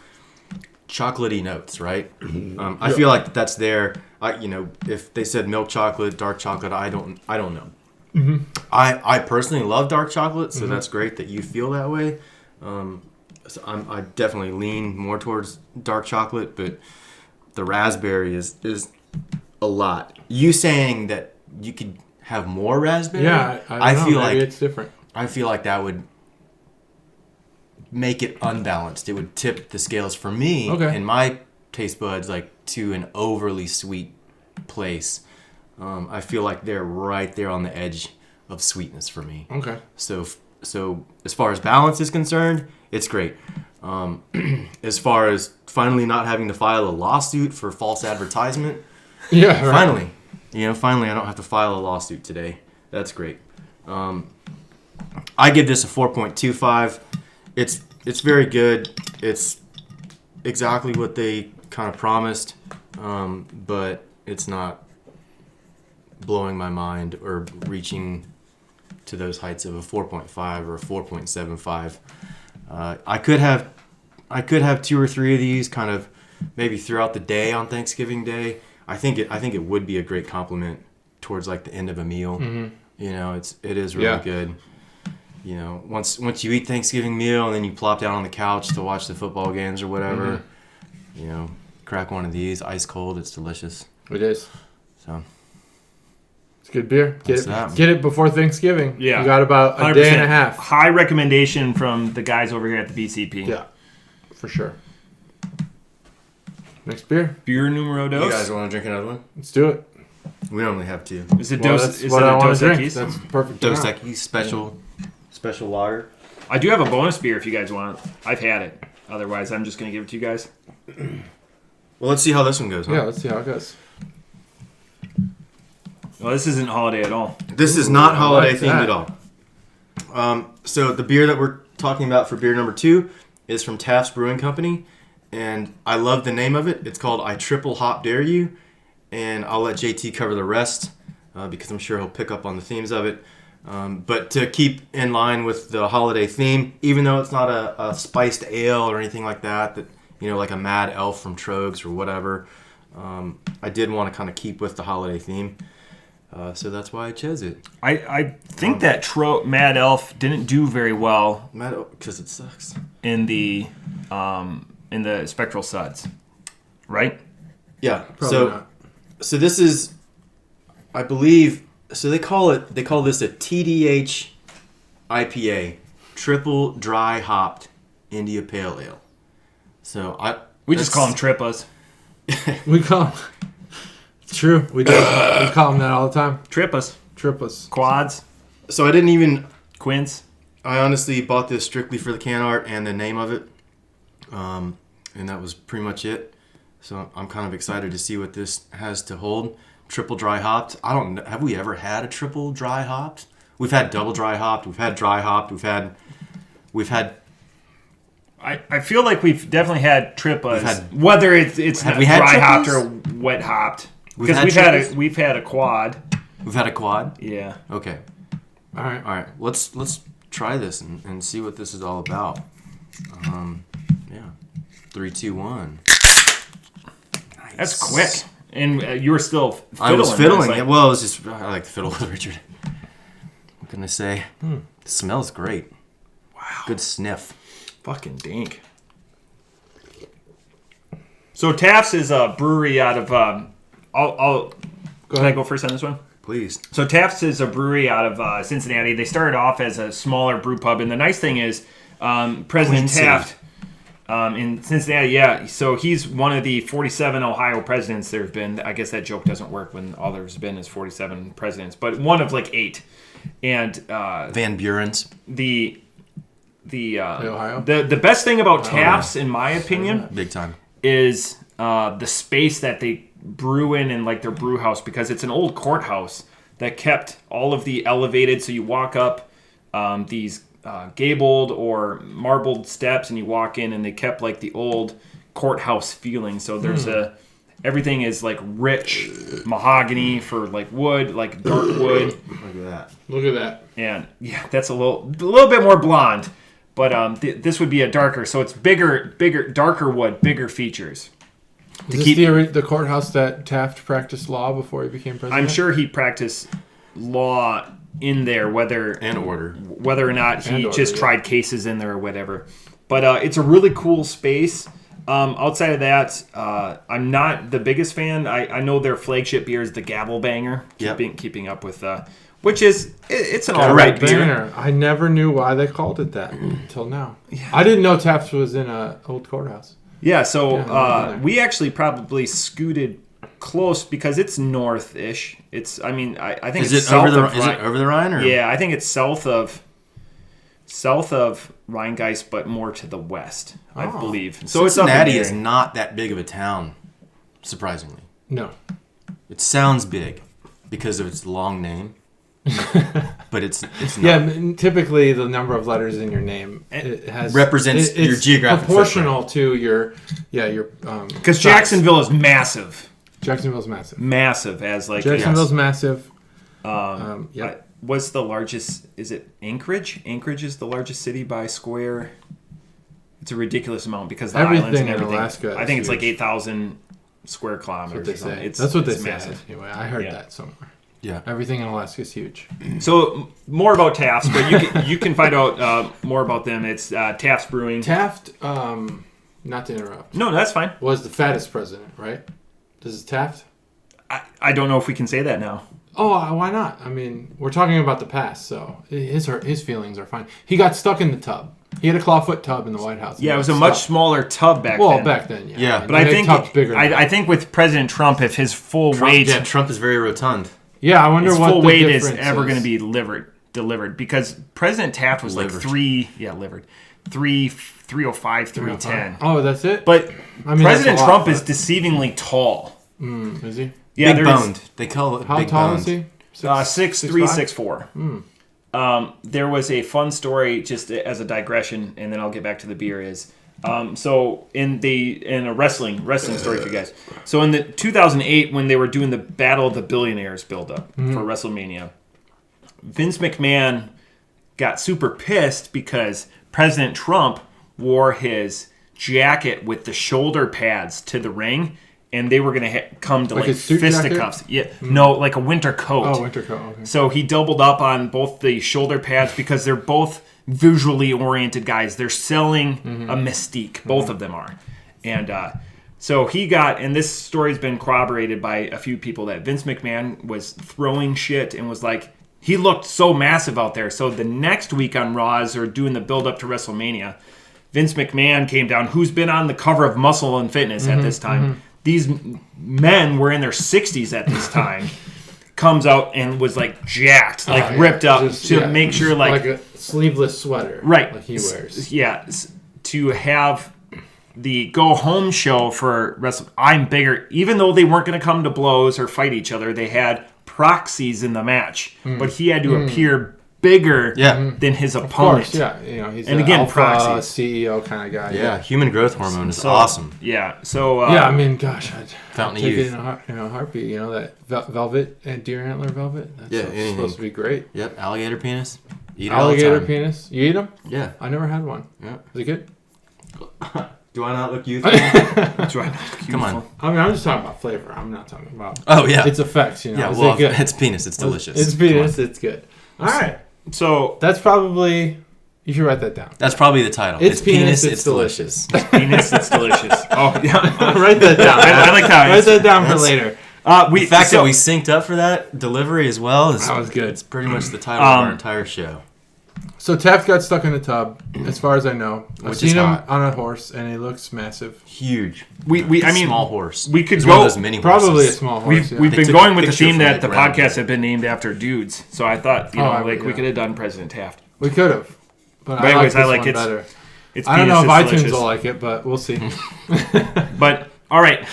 chocolatey notes, right? I feel like that's there. If they said milk chocolate, dark chocolate, I don't know. Mm-hmm. I personally love dark chocolate, so that's great that you feel that way. So I definitely lean more towards dark chocolate, but the raspberry is a lot. You saying that you could have more raspberry? Yeah, I don't know. Feel Maybe like it's different. I feel like that would make it unbalanced. It would tip the scales for me in my taste buds like to an overly sweet place. I feel like they're right there on the edge of sweetness for me. Okay. So as far as balance is concerned, it's great. As far as finally not having to file a lawsuit for false advertisement, yeah, right. finally I don't have to file a lawsuit today. That's great. I give this a 4.25. It's very good. It's exactly what they kind of promised, but it's not blowing my mind or reaching to those heights of a 4.5 or a 4.75. I could have 2 or 3 of these kind of maybe throughout the day on Thanksgiving Day. I think it would be a great compliment towards like the end of a meal. Mm-hmm. It is really good. Once you eat Thanksgiving meal and then you plop down on the couch to watch the football games or whatever, crack one of these ice cold. It's delicious. It is. So it's good beer. Get it before Thanksgiving. Yeah, you got about a 100%. day and a half. High recommendation from the guys over here at the BCP. Yeah, for sure. Next beer. Beer numero dos. You guys want to drink another one? Let's do it. We normally have 2. Is it Well, Dos? that's Is what it I a want Dos to drink. Equis? That's perfect. Dos amount. Equis special lager. I do have a bonus beer if you guys want. I've had it. Otherwise, I'm just going to give it to you guys. Well, let's see how this one goes. Huh? Yeah, let's see how it goes. Well, this isn't holiday at all. This is not holiday like themed that. at all. So the beer that we're talking about for beer number 2 is from Taft's Brewing Company, and I love the name of it. It's called I Triple Hop Dare You, and I'll let JT cover the rest because I'm sure he'll pick up on the themes of it. But to keep in line with the holiday theme, even though it's not a spiced ale or anything like that, like a Mad Elf from Trogs or whatever, I did want to kind of keep with the holiday theme. So that's why I chose it. I think that Mad Elf didn't do very well Mad Elf, because it sucks. in the Spectral Suds, right? Yeah. Probably not. So this is, I believe. So they call this a TDH IPA, triple dry hopped India Pale Ale. So We just call them Trippas. We call them. It's true. We do. We call them that all the time. Trippas. Triples. Quads. So I didn't even. Quints. I honestly bought this strictly for the can art and the name of it, and that was pretty much it. So I'm kind of excited to see what this has to hold. Triple dry hopped. I don't know. Have we ever had a triple dry hopped? We've had double dry hopped. We've had dry hopped. We've had. I feel like we've definitely had Trippas, We've whether it's Have not we had dry hopped Trippas? or wet hopped. We've Because had we've had a quad. We've had a quad. Yeah. Okay. All right. Let's try this and see what this is all about. Yeah. 3, 2, 1. Nice. That's quick. And you were still fiddling. I was fiddling. Like, It was just I like to fiddle with Richard. What can I say? It smells great. wow. Good sniff. Fucking dink. So Taft's is a brewery out of. Can I go first on this one? Please. So Taft's is a brewery out of Cincinnati. They started off as a smaller brew pub, and the nice thing is, President Quincy. Taft in Cincinnati, yeah. So he's one of the 47 Ohio presidents there have been. I guess that joke doesn't work when all there's been is 47 presidents, but one of like 8. And Van Buren's. the Ohio? the best thing about Taft's, in my opinion, Big time. is the space that they brew in like their brew house, because it's an old courthouse that kept all of the elevated. So you walk up these gabled or marbled steps and you walk in, and they kept like the old courthouse feeling. So there's Everything is like rich mahogany for like wood, like dark wood. Look at that. And yeah, that's a little bit more blonde, but this would be a darker. So it's bigger, darker wood, bigger features. Is this the courthouse that Taft practiced law before he became president? I'm sure he practiced law in there, whether or not he tried cases in there or whatever. But it's a really cool space. Outside of that, I'm not the biggest fan. I know their flagship beer is the Gavel Banger. Keeping up with, which is it's an alright beer. I never knew why they called it that until now. Yeah. I didn't know Taft was in an old courthouse. Yeah, so we actually probably scooted close because it's north-ish. I think is it's it south over of is it over the Rhine? Or? Yeah, I think it's south of Rheingeist, but more to the west, I believe. So Cincinnati is not that big of a town, surprisingly. No. It sounds big because of its long name. But it's not. Yeah, typically the number of letters in your name represents your geographic proportional to your because Jacksonville is massive. Jacksonville's massive. Massive as like Jacksonville's massive. What's the largest? Is it Anchorage? Anchorage is the largest city by square. It's a ridiculous amount because the islands and everything. In Alaska I think it's like 8,000 square kilometers. That's what they say. That's what they massive. Say. Anyway, I heard that somewhere. Yeah, everything in Alaska is huge. So more about Taft's, but you can find out more about them. It's Taft's Brewing. Taft, not to interrupt. No, that's fine. Was the fattest president, right? This is Taft. I don't know if we can say that now. Oh, why not? I mean, we're talking about the past, so his feelings are fine. He got stuck in the tub. He had a clawfoot tub in the White House. Yeah, it was a much smaller tub back then. Well, back then, yeah. Yeah, but I think with President Trump, if his full weight... Yeah, Trump is very rotund. Yeah, I wonder what full the weight is ever going to be delivered because President Taft was like 305, 310. Oh, that's it? But President Trump is deceivingly tall. Is he? Yeah, big boned. They call it how big tall boned. is he? 6'3", 6'4". There was a fun story, just as a digression, and then I'll get back to the beer. So in a wrestling story for you guys. So in the 2008, when they were doing the Battle of the Billionaires build-up for WrestleMania, Vince McMahon got super pissed because President Trump wore his jacket with the shoulder pads to the ring. And they were going to come to like fisticuffs. Yeah, no, like a winter coat. Oh, winter coat. Okay. So he doubled up on both the shoulder pads because they're both visually oriented guys. They're selling a mystique. Both of them are. And so he got, and this story's been corroborated by a few people, that Vince McMahon was throwing shit and was like, he looked so massive out there. So the next week on Raws, or doing the build up to WrestleMania, Vince McMahon came down, who's been on the cover of Muscle and Fitness at this time. These men were in their 60s at this time. Comes out and was like jacked, like ripped up to make sure like a sleeveless sweater, right? Like he wears. Yeah, to have the go home show for I'm bigger. Even though they weren't going to come to blows or fight each other, they had proxies in the match, but he had to appear bigger than his opponent. Of course, yeah, he's and again, proxies. CEO kind of guy. Yeah, human growth hormone is awesome. Yeah, so I mean, gosh, I'd Fountain of take Youth. it in a heartbeat. You know, that velvet and deer antler velvet. That's supposed to be great. Yep, alligator penis. Eat it alligator all the time. penis. You eat them? Yeah, I never had one. Yeah, is it good? Do I not look youthful? Come on. I mean, I'm just talking about flavor. I'm not talking about its effects. You know, yeah. Well, it's penis. It's delicious. It's penis. It's good. All right. So that's probably, you should write that down. That's probably the title. It's penis. It's delicious. It's penis. It's delicious. Oh yeah. Write that down. I like how write that down for later. The fact that we synced up for that delivery as well that was good. It's pretty much the title of our entire show. So Taft got stuck in a tub, as far as I know. I've seen him hot. on a horse, and he looks massive. Huge. I mean, small horse. We could it's go one of those mini horses. Probably a small horse. We've been going with the theme that the podcast have been named after dudes. So I thought, we could have done President Taft. We could have, but anyways, I like this one better. I don't know if iTunes will like it, but we'll see. But all right.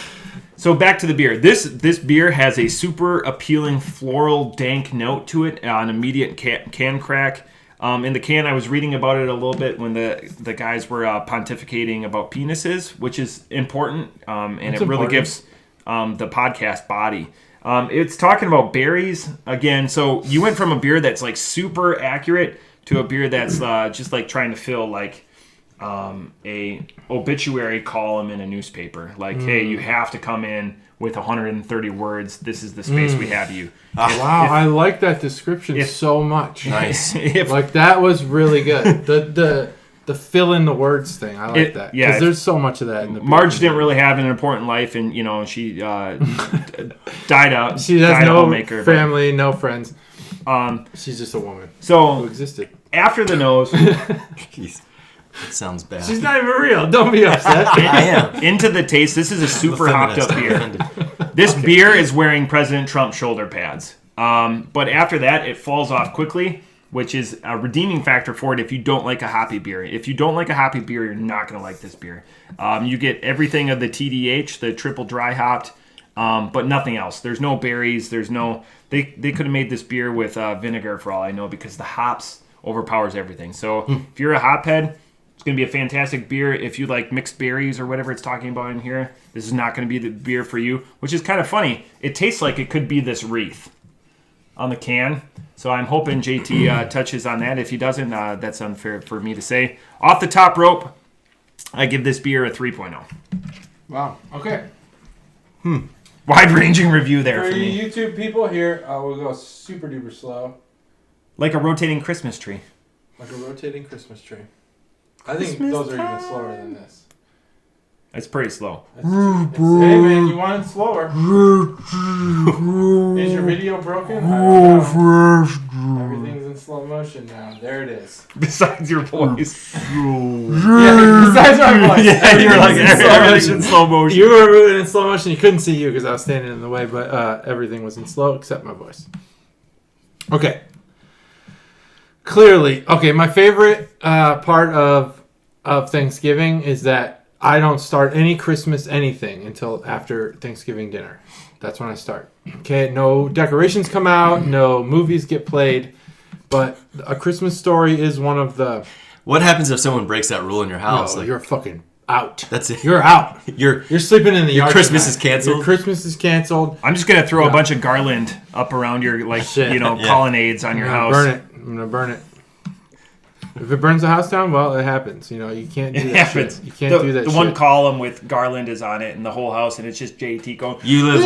So back to the beer. This beer has a super appealing floral dank note to it on immediate can crack. In the can, I was reading about it a little bit when the guys were pontificating about penises, which is important, and it really gives the podcast body. It's talking about berries again. So you went from a beer that's like super accurate to a beer that's just like trying to fill like a obituary column in a newspaper. Like, hey, you have to come in with 130 words. This is the space we have you. Wow, I like that description so much. Nice. Like that was really good. The fill in the words thing. I like that. Yeah, because there's so much of that in the beer. Marge didn't really have an important life, and she died out. She has no family, no friends. She's just a woman who existed. After the nose. Jeez. That sounds bad. She's not even real. Don't be upset. I am. Into the taste. This is a super hopped up beer. This beer is wearing President Trump shoulder pads. But after that, it falls off quickly, which is a redeeming factor for it if you don't like a hoppy beer. If you don't like a hoppy beer, you're not going to like this beer. You get everything of the TDH, the triple dry hopped, but nothing else. There's no berries. There's no... They could have made this beer with vinegar for all I know because the hops overpowers everything. So if you're a hophead, it's going to be a fantastic beer. If you like mixed berries or whatever it's talking about in here, this is not going to be the beer for you, which is kind of funny. It tastes like it could be this wreath on the can. So I'm hoping JT touches on that. If he doesn't, that's unfair for me to say. Off the top rope, I give this beer a 3.0. Wow. Okay. Wide-ranging review there for for you me. YouTube people here, we'll go super duper slow. Like a rotating Christmas tree. Like a rotating Christmas tree. I think those are even slower than this. It's pretty slow. Hey man, you want it slower? Is your video broken? I don't know. Everything's in slow motion now. There it is. Besides your voice. Yeah, besides my voice. Yeah, you were like everything's in slow motion. You were moving in slow motion. You couldn't see you because I was standing in the way, but everything was in slow except my voice. Okay. Clearly, my favorite part of Thanksgiving is that I don't start any Christmas anything until after Thanksgiving dinner. That's when I start. Okay, no decorations come out, no movies get played, but A Christmas Story is one of the... What happens if someone breaks that rule in your house? No, you're fucking out. That's it. You're out. You're sleeping in the yard. Your Christmas tonight. is canceled. Your Christmas is canceled. I'm just gonna throw a bunch of garland up around your colonnades on your house. I'm gonna burn it. If it burns the house down, well, it happens. You can't do that shit. You can't do that shit. The one column with garland is on it, and the whole house, and it's just JT going. You live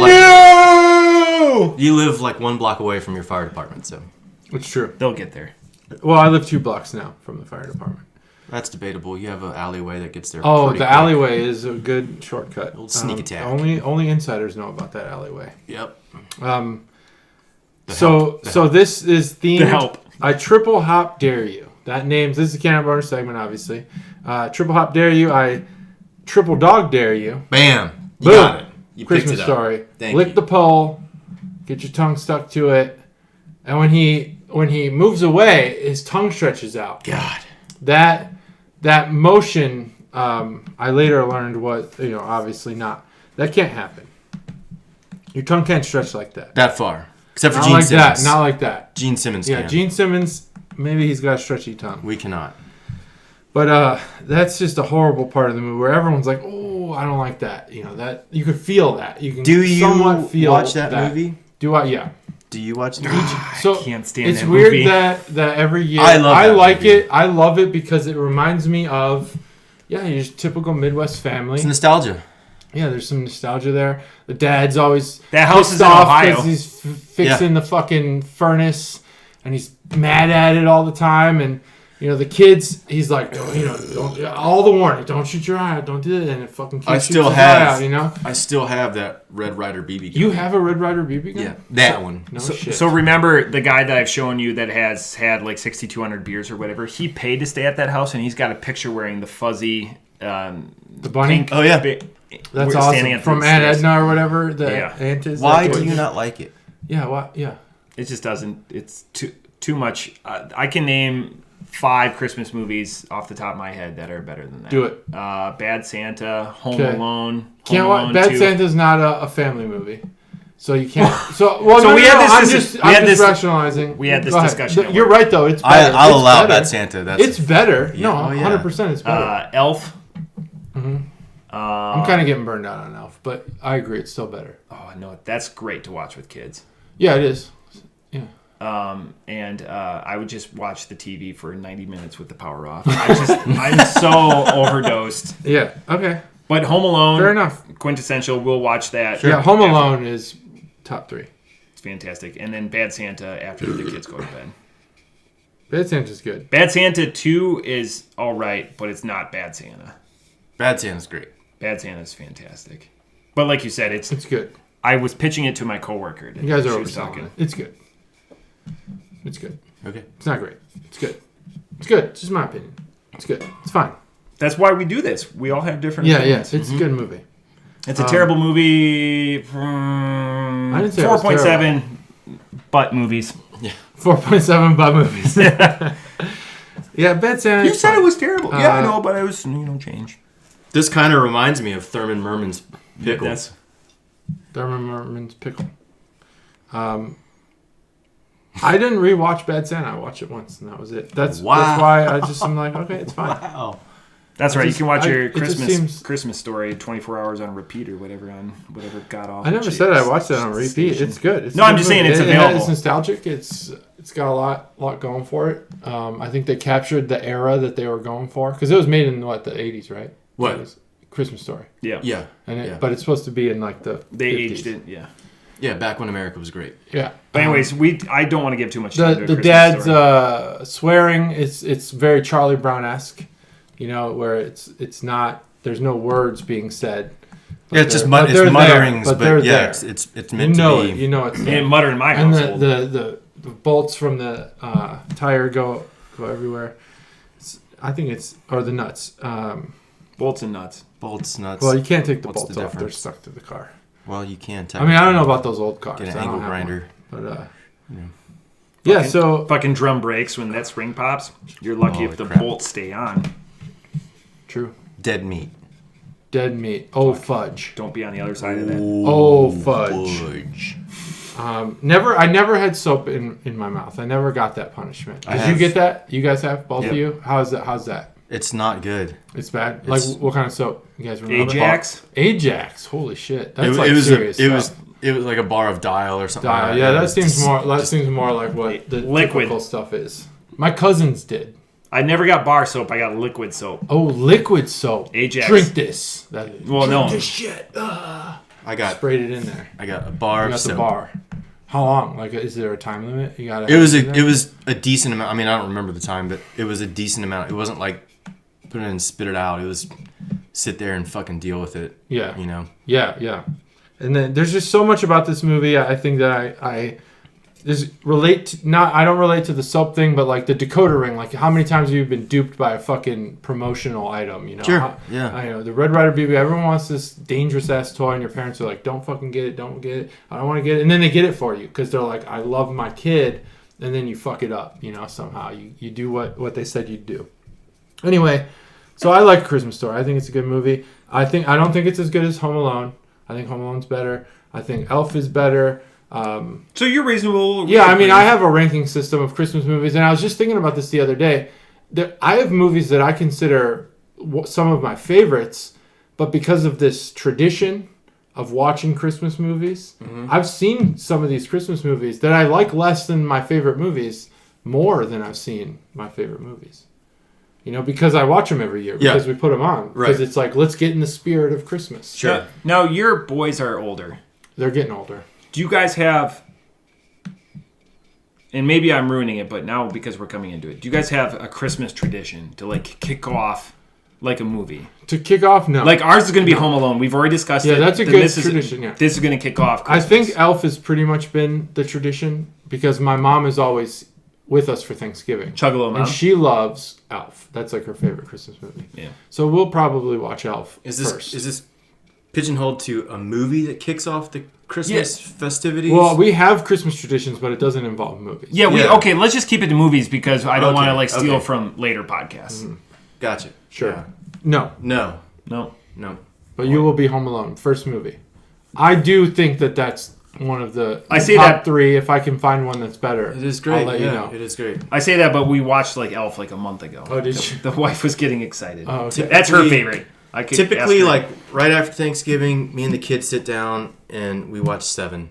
like 1 block away from your fire department, so it's true. They'll get there. Well, I live 2 blocks now from the fire department. That's debatable. You have an alleyway that gets there. Oh, pretty the quick. Alleyway is a good shortcut. Old sneak attack. Only insiders know about that alleyway. Yep. So this is themed. The help. I triple hop dare you. This is a can bonus segment, obviously. Triple hop dare you. I triple dog dare you. Bam. You Boom. got it. You Christmas picked it up. Story. Thank Lick you. the pole. Get your tongue stuck to it. And when he moves away, his tongue stretches out. God. That motion, I later learned obviously not. That can't happen. Your tongue can't stretch like that. That far. Except for Not Gene like Simmons. that. Not like that. Gene Simmons Yeah, can. Gene Simmons, maybe he's got a stretchy tongue. We cannot. But that's just a horrible part of the movie where everyone's like, "Oh, I don't like that." That you could feel that. You can somewhat feel watch that movie? Do I? Yeah. Do you watch the So I can't stand it's that weird movie. that every year I like it. I love it because it reminds me of your typical Midwest family. It's nostalgia. Yeah, there's some nostalgia there. The dad's always That house is pissed in off Ohio. because he's fixing the fucking furnace, and he's mad at it all the time. And the kids, he's like, don't all the warning, don't shoot your eye out, don't do that, and it fucking keeps shoots his eye out. I still have that Red Ryder BB gun. You have a Red Ryder BB gun? Yeah, that one. No shit. So remember the guy that I've shown you that has had like 6,200 beers or whatever. He paid to stay at that house, and he's got a picture wearing the fuzzy, the bunny. Oh yeah. That's standing awesome. at the From Aunt stairs. Edna or whatever. The aunt is. Why do you not like it? Yeah. Why? Yeah. It just doesn't. It's too much. I can name 5 Christmas movies off the top of my head that are better than that. Do it. Bad Santa, Home Okay. Alone. Can't Home watch. Alone Bad 2. Santa's not a family movie, so you can't. We had this. I'm just rationalizing. We had this Go ahead. discussion at You're work. right though. It's better. I'll allow better. Bad Santa. It's better. Yeah. No, Oh, yeah. 100%. It's better. Elf. I'm kind of getting burned out on Elf, but I agree it's still better. Oh no, that's great to watch with kids. Yeah, it is. Yeah. And I would just watch the TV for 90 minutes with the power off. I'm so overdosed. Yeah. Okay. But Home Alone, fair enough. Quintessential. We'll watch that. Yeah, Home Alone is top 3. It's fantastic. And then Bad Santa after the kids go to bed. Bad Santa's good. Bad Santa 2 is all right, but it's not Bad Santa. Bad Santa's great. Bad Santa's fantastic. But like you said, it's good. I was pitching it to my coworker. You guys are overselling it. It's good. It's good. Okay. It's not great. It's good. It's good. It's just my opinion. It's good. It's fine. That's why we do this. We all have different opinions. It's a good movie. It's a terrible movie. I didn't say 4.7 butt movies. Yeah. 4.7 butt movies. Yeah, Bad Santa. You said it was terrible. Yeah, I know, but I was, change. This kind of reminds me of Thurman Merman's Pickles. Thurman Merman's Pickle. I didn't rewatch Bad Santa. I watched it once, and that was it. That's why I'm like, okay, it's fine. Wow. That's right. You can watch your Christmas Story 24 hours on repeat or whatever on whatever got off. I never said I watched it on repeat. It's good. I'm just saying it's available. It's nostalgic. It's got a lot going for it. I think they captured the era that they were going for because it was made in the 80s, right? What? Christmas Story. Yeah. Yeah. But it's supposed to be in like the. They 50s. aged it. Yeah. Yeah, back when America was great. Yeah. But anyways, I don't want to give too much time to the dad's swearing. It's very Charlie Brown-esque. Where it's not. There's no words being said. Yeah, it's just mutterings, but yeah, there. it's meant to be. It's and mutter in my household. And the bolts from the tire go everywhere. I think or the nuts. Bolts and nuts. Bolts, nuts. Well, you can't take the bolts the off. They're stuck to the car. Well, you can. I don't know about those old cars. Get an angle grinder. But yeah, so fucking drum brakes when that spring pops. You're lucky if the bolts stay on. True. Dead meat. Oh, fudge. Don't be on the other side of that. Oh, fudge. I never had soap in my mouth. I never got that punishment. Did you get that? You guys have? Both of you? How's that? It's not good. It's bad? Like, what kind of soap? You guys remember? Ajax. Holy shit. That's serious stuff. It was like a bar of Dial or something. Dial. Yeah, that seems more like what the liquid typical stuff is. My cousins did. I never got bar soap. I got liquid soap. Oh, liquid soap. Ajax. Drink this. Drink this shit. I sprayed it in there. I got a bar of soap. The bar. How long? Like, is there a time limit? You got. It was a decent amount. I mean, I don't remember the time, but it was a decent amount. It wasn't like put it in and spit it out. It was sit there and fucking deal with it. Yeah. Yeah. And then there's just so much about this movie. I think that I don't relate to the soap thing, but like the decoder ring. Like, how many times have you been duped by a fucking promotional item? Sure. Yeah. I know the Red Ryder BB. Everyone wants this dangerous ass toy, and your parents are like, "Don't fucking get it. Don't get it. I don't want to get it." And then they get it for you because they're like, "I love my kid," and then you fuck it up. Somehow you do what they said you'd do. Anyway, so I like Christmas Story. I think it's a good movie. I don't think it's as good as Home Alone. I think Home Alone's better. I think Elf is better. So you're reasonable. Yeah, I mean, I have a ranking system of Christmas movies, and I was just thinking about this the other day. I have movies that I consider some of my favorites, but because of this tradition of watching Christmas movies, I've seen some of these Christmas movies that I like less than my favorite movies, more than I've seen my favorite movies. Because I watch them every year, because we put them on. Because it's like, let's get in the spirit of Christmas. Sure. Now, your boys are older. They're getting older. Do you guys have, and maybe I'm ruining it, but now because we're coming into it, do you guys have a Christmas tradition to like kick off like a movie? To kick off, no. Like ours is going to be Home Alone. We've already discussed it. Yeah, that's a good tradition. This is going to kick off Christmas. I think Elf has pretty much been the tradition because my mom is always with us for Thanksgiving. Chuggalo Mom. And she loves Elf. That's like her favorite Christmas movie. Yeah. So we'll probably watch Elf first. Is this pigeonholed to a movie that kicks off the Christmas festivities? Well, we have Christmas traditions, but it doesn't involve movies. Yeah, okay, let's just keep it to movies because I don't want to steal from later podcasts. Mm-hmm. Gotcha. Sure. Yeah. No. But you will be Home Alone, first movie. I do think that's one of the top that 3. If I can find one that's better, it is great. I'll let you know. It is great. I say that, but we watched Elf a month ago. Oh, did you? The wife was getting excited. Oh, okay. That's her favorite. I could Typically, ask her- like right after Thanksgiving, me and the kids sit down and we watch Seven.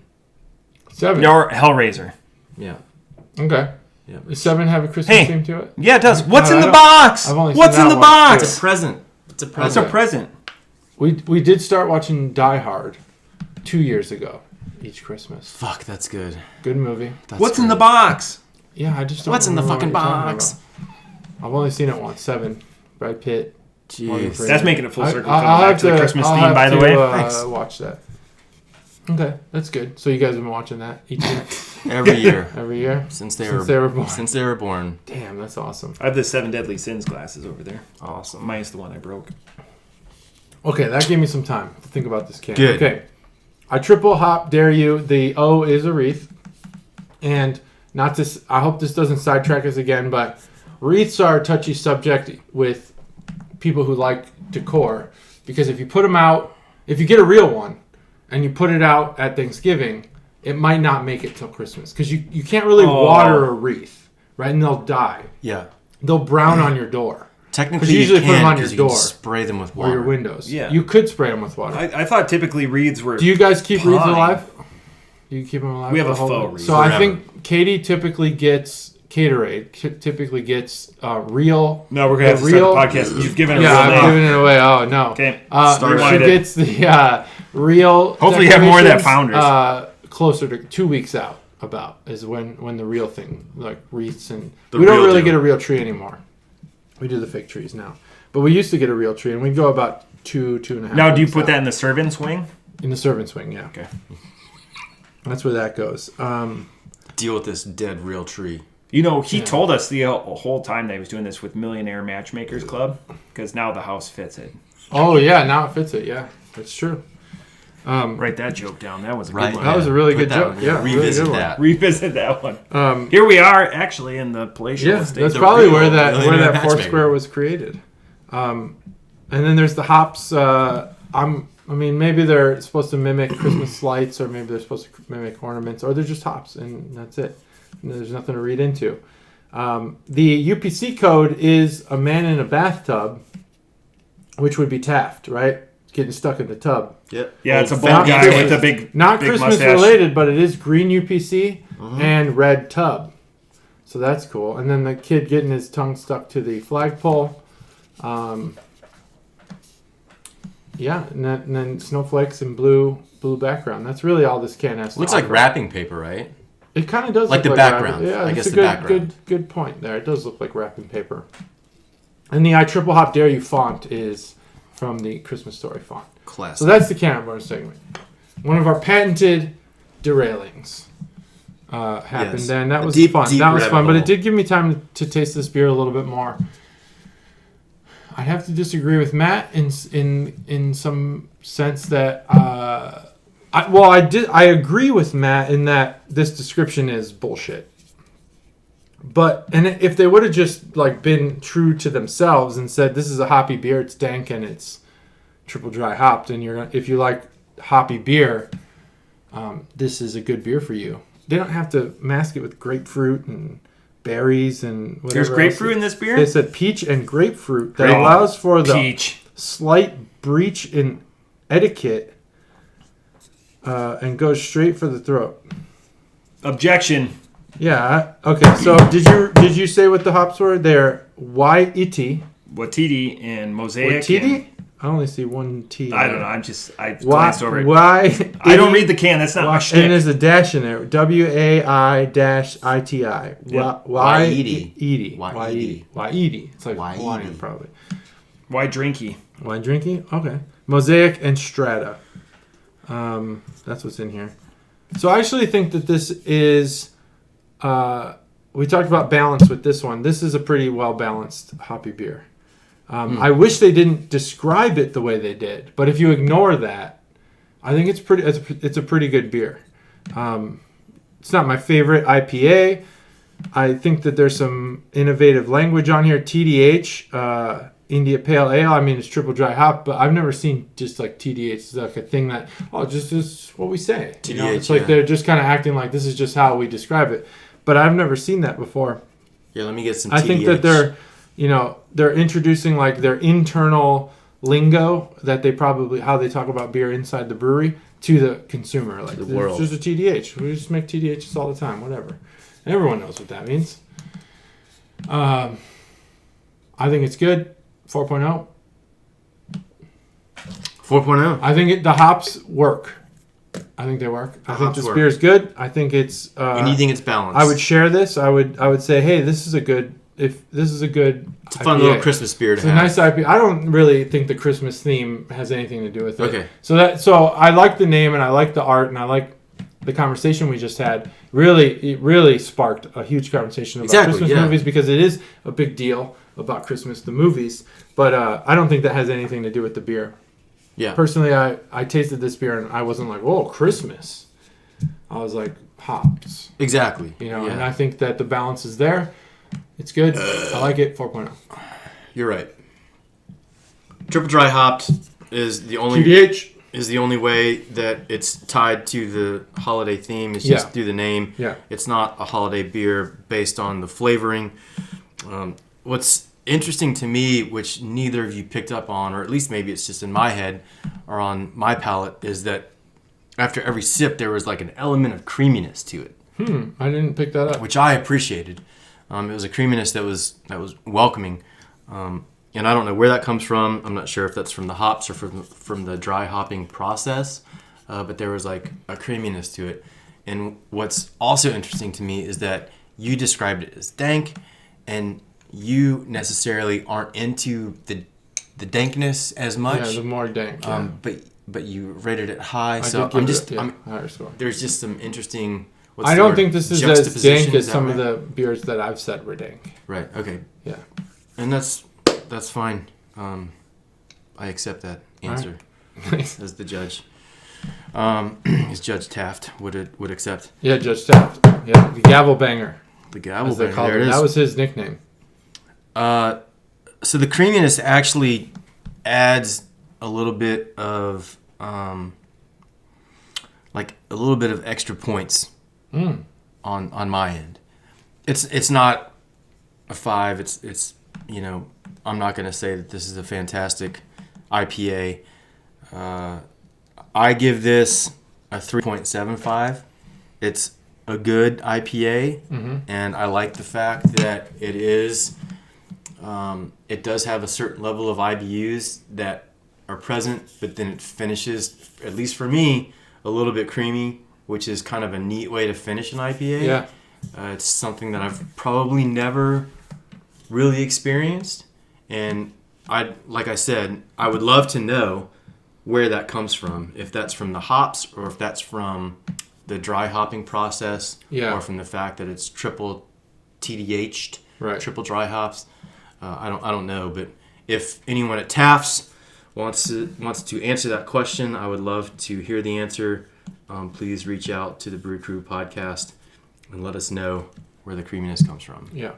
7. Or Hellraiser. Yeah. Okay. Yeah. Does 7 have a Christmas Hey. theme to it? Yeah, it does. What's in I the don't- box? I've only seen What's that in the one. box? It's a present. It's a It's present. a present. We did start watching Die Hard 2 years ago, each Christmas. Fuck, that's good. Good movie. That's What's in great. the box? Yeah, I just don't What's in the remember fucking what you're talking box? about. I've only seen it once. 7. Brad Pitt. Morgan Jeez. Freeman. That's making it full circle. I'll Coming back have to the Christmas I'll theme, have by the to, way. Thanks. Watch that. Okay, that's good. So you guys have been watching that each year? Every year. Every year? Since they Since were they were born. Since they were born. Damn, that's awesome. I have the 7 Deadly Sins glasses over there. Awesome. Minus the one I broke. Okay, that gave me some time to think about this can. Good. Okay. I triple hop dare you. The O is a wreath. And not to, I hope this doesn't sidetrack us again, but wreaths are a touchy subject with people who like decor. Because if you put them out, if you get a real one and you put it out at Thanksgiving, it might not make it till Christmas. Because you can't really water a wreath, right? And they'll die. Yeah. They'll brown on your door. Technically, 'Cause you usually you put 'em can, on your 'cause you can door spray them with Or water. your windows. Yeah. You could spray them with water. I thought typically reeds were. Do you guys keep wreaths Pine. alive? Do you keep them alive? We have for a the whole- faux wreath. So I Forever. think Katie typically gets Caterade. Typically gets real. No, we're gonna have to real- start the podcast. You've given a Yeah, real I'm name. giving it away. Oh no. Okay. She Rewind it. gets the real. Hopefully you have more of that decorations, closer to 2 weeks out. About is when the real thing, like wreaths, and The we don't real really deal. get a real tree anymore. We do the fake trees now, but we used to get a real tree, and we'd go about 2.5. Now, do you weeks put out. that in the servant's wing? in the servant's wing? Yeah, Okay. that's where that goes. Deal with this dead real tree. You know, he told us the whole time that he was doing this with Millionaire Matchmakers Club because now the house fits it. Oh yeah, now it fits it. Yeah, that's true. Write that joke down. That was a Right. good That one. was a really Put good that joke. one. Yeah, really Revisit good one. that. Revisit that one. Here we are, actually, in the palatial Yeah, estate. that's The probably real where millionaire that Foursquare matchmaker. was created. And then there's the hops. I mean, maybe they're supposed to mimic Christmas lights, or maybe they're supposed to mimic ornaments, or they're just hops, and that's it. And there's nothing to read into. The UPC code is a man in a bathtub, which would be Taft, right? Getting stuck in the tub. Yep. Yeah, it's a Old bald guy fashioned. with a big, Not big Christmas mustache. related, but it is green UPC and red tub. So that's cool. And then the kid getting his tongue stuck to the flagpole. Yeah, and then snowflakes and blue background. That's really all this can has to Looks like offer. wrapping paper, right? It kind of does like look the like background. wrapping. Yeah, I it's guess a the good, background. good point there. It does look like wrapping paper. And the I Triple Hop Dare You font is from the Christmas Story font. Classic. So that's the can opener segment. One of our patented derailings happened, Yes. and that A was deep, fun. deep That was fun, rabbit but it hole. did give me time to taste this beer a little bit more. I'd have to disagree with Matt in some sense that I agree with Matt in that this description is bullshit. But if they would have just like been true to themselves and said this is a hoppy beer, it's dank and it's triple dry hopped, and if you like hoppy beer, this is a good beer for you. They don't have to mask it with grapefruit and berries and whatever. There's else. grapefruit in this beer? They said peach and grapefruit that Grape- allows for the Peach. slight breach in etiquette and goes straight for the throat. Objection. Yeah. Okay. So did you say what the hops were? They're Waititi. Watiti and Mosaic. Waititi? I only see one T. I don't know. I glanced over it. Why? I don't read the can. That's not my And shtick. there's a dash in there. WAI-ITI. Waititi. Waititi. It's like Waititi. Hawaiian probably. Why drinky? Wine drinking? Okay. Mosaic and Strata. That's what's in here. So I actually think that this is... we talked about balance with this one. This is a pretty well-balanced hoppy beer. I wish they didn't describe it the way they did. But if you ignore that, I think it's a pretty good beer. It's not my favorite IPA. I think that there's some innovative language on here. TDH, India Pale Ale. I mean, it's triple dry hop, but I've never seen just like TDH. It's like a thing that, just is what we say. TDH, It's like yeah. they're just kind of acting like this is just how we describe it. But I've never seen that before. Yeah, let me get some I TDH. think that they're introducing like their internal lingo that they probably how they talk about beer inside the brewery to the consumer. Like, the world. There's a TDH. We just make TDHs all the time. Whatever. And everyone knows what that means. I think it's good. 4.0. 4.0. I think the hops work. I think they work. I think this beer is good. I think it's. And you think it's balanced? I would share this. I would say, hey, this is a good. If this is a good. It's a fun little Christmas beer to have. It's a nice IPA. I don't really think the Christmas theme has anything to do with it. Okay. So I like the name and I like the art and I like the conversation we just had. It really sparked a huge conversation about Christmas movies because it is a big deal about Christmas, the movies. But I don't think that has anything to do with the beer. Yeah. Personally, I tasted this beer and I wasn't like, whoa, Christmas. I was like, hops. Exactly. And I think that the balance is there. It's good. I like it. 4.0. You're right. Triple dry hopped is the only TDH. Is the only way that it's tied to the holiday theme. It's just through the name. Yeah. It's not a holiday beer based on the flavoring. What's interesting to me, which neither of you picked up on, or at least maybe it's just in my head or on my palate, is that after every sip there was like an element of creaminess to it. I didn't pick that up. Which I appreciated. It was a creaminess that was welcoming. And I don't know where that comes from. I'm not sure if that's from the hops or from the dry hopping process. But there was like a creaminess to it. And what's also interesting to me is that you described it as dank, and you necessarily aren't into the dankness as much. Yeah, the more dank. Yeah. But you rated it high. Higher score. There's just some interesting. I don't think this is as dank as some of the beers that I've said were dank. Right. Okay. Yeah. And that's fine. I accept that answer as the judge. As Judge Taft would accept. Yeah, Judge Taft. Yeah, the gavel banger. The gavel banger. There it is. That was his nickname. So the creaminess actually adds a little bit of like a little bit of extra points on my end. It's not a 5. It's I'm not going to say that this is a fantastic IPA. I give this a 3.75. It's a good IPA, and I like the fact that it is. It does have a certain level of IBUs that are present, but then it finishes, at least for me, a little bit creamy, which is kind of a neat way to finish an IPA. Yeah. It's something that I've probably never really experienced, and like I said, I would love to know where that comes from, if that's from the hops or if that's from the dry hopping process, or from the fact that it's triple TDH'd, triple dry hops. I don't know, but if anyone at Taft's wants to answer that question, I would love to hear the answer. Please reach out to the Brew Crew Podcast and let us know where the creaminess comes from. Yeah.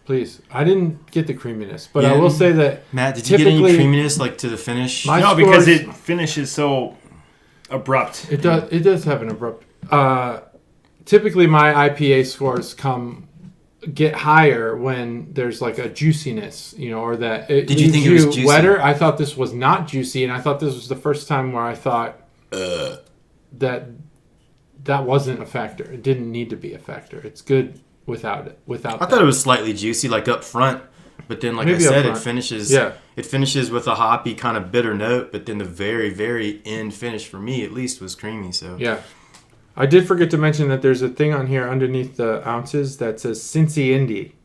Please. I didn't get the creaminess, but I will say that Matt, did you get any creaminess like to the finish? No, because it finishes so abrupt. It does have an abrupt. Typically, my IPA scores get higher when there's like a juiciness, or that it Did you think it was juicy? Wetter. I thought this was not juicy, and I thought this was the first time where I thought that wasn't a factor. It didn't need to be a factor. It's good without it. I thought it was slightly juicy, like up front, but then, like maybe I said, it finishes. Yeah. It finishes with a hoppy kind of bitter note, but then the very, very end finish for me, at least, was creamy. So yeah. I did forget to mention that there's a thing on here underneath the ounces that says Cincy Indy.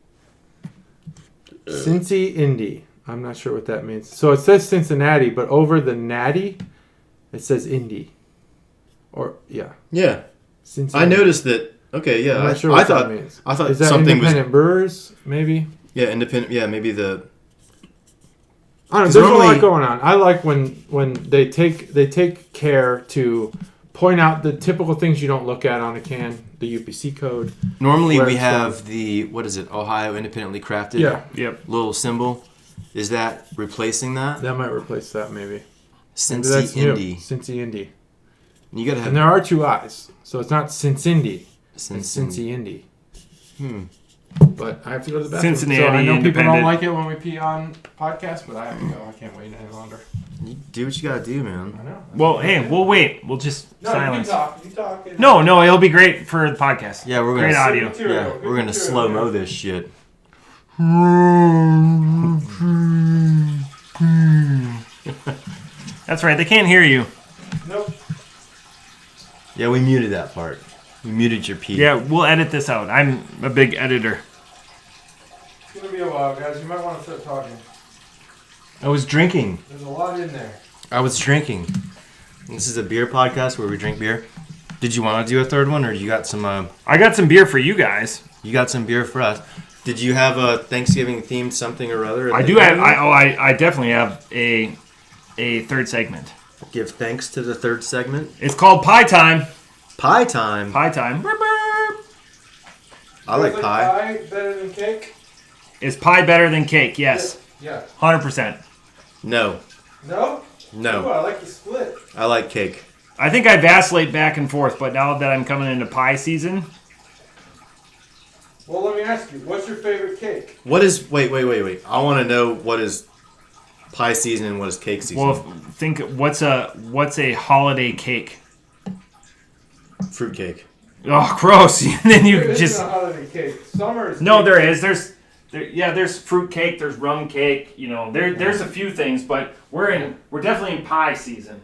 Cincy Indy. I'm not sure what that means. So it says Cincinnati, but over the natty, it says Indy. Or, yeah. Yeah. Cincy I noticed that. Okay, yeah. I'm not sure what that means. I thought is that something independent brewers, maybe? Yeah, independent. Yeah, maybe the. I don't know. There's a lot going on. I like when they take care to point out the typical things you don't look at on a can, the UPC code. Normally we have the, what is it, Ohio Independently Crafted? Yeah. Yep. Little symbol. Is that replacing that? That might replace that, maybe. Cincy Indy. Cincy Indy. You gotta have. And there are 2 I's, so it's not Cincindy. It's Cincy Indy. But I have to go to the bathroom. Cincinnati, so I know people don't independent. like it when we pee on podcasts, but I have to go. I can't wait any longer. You do what you gotta do, man. I know. Well, hey, we'll wait. We'll just No, silence. you talk. You talk. No, it'll be great for the podcast. Yeah, we're Great gonna audio. Yeah, we're gonna slow mo this shit. That's right. They can't hear you. Nope. Yeah, we muted that part. We muted your pee. Yeah, we'll edit this out. I'm a big editor. It's going to be a while, guys. You might want to start talking. I was drinking. There's a lot in there. I was drinking. This is a beer podcast where we drink beer. Did you want to do a third one, or you got some? I got some beer for you guys. You got some beer for us. Did you have a Thanksgiving themed something or other? I do have. I definitely have a third segment. Give thanks to the third segment. It's called Pie Time. Pie time. Pie Time. Burp, burp. I like pie. Pie better than cake? Is pie better than cake? Yes. Yeah. 100%. No. No? No. Ooh, I like the split. I like cake. I think I vacillate back and forth, but now that I'm coming into pie season, Well, let me ask you, what's your favorite cake? What is? Wait. I want to know what is pie season and what is cake season. well, think what's a holiday cake? Fruitcake. Oh, gross! And then you There isn't just a holiday cake. Summer is no, cake. there is. There's fruit cake. There's rum cake. You know, there's a few things, but we're definitely in pie season.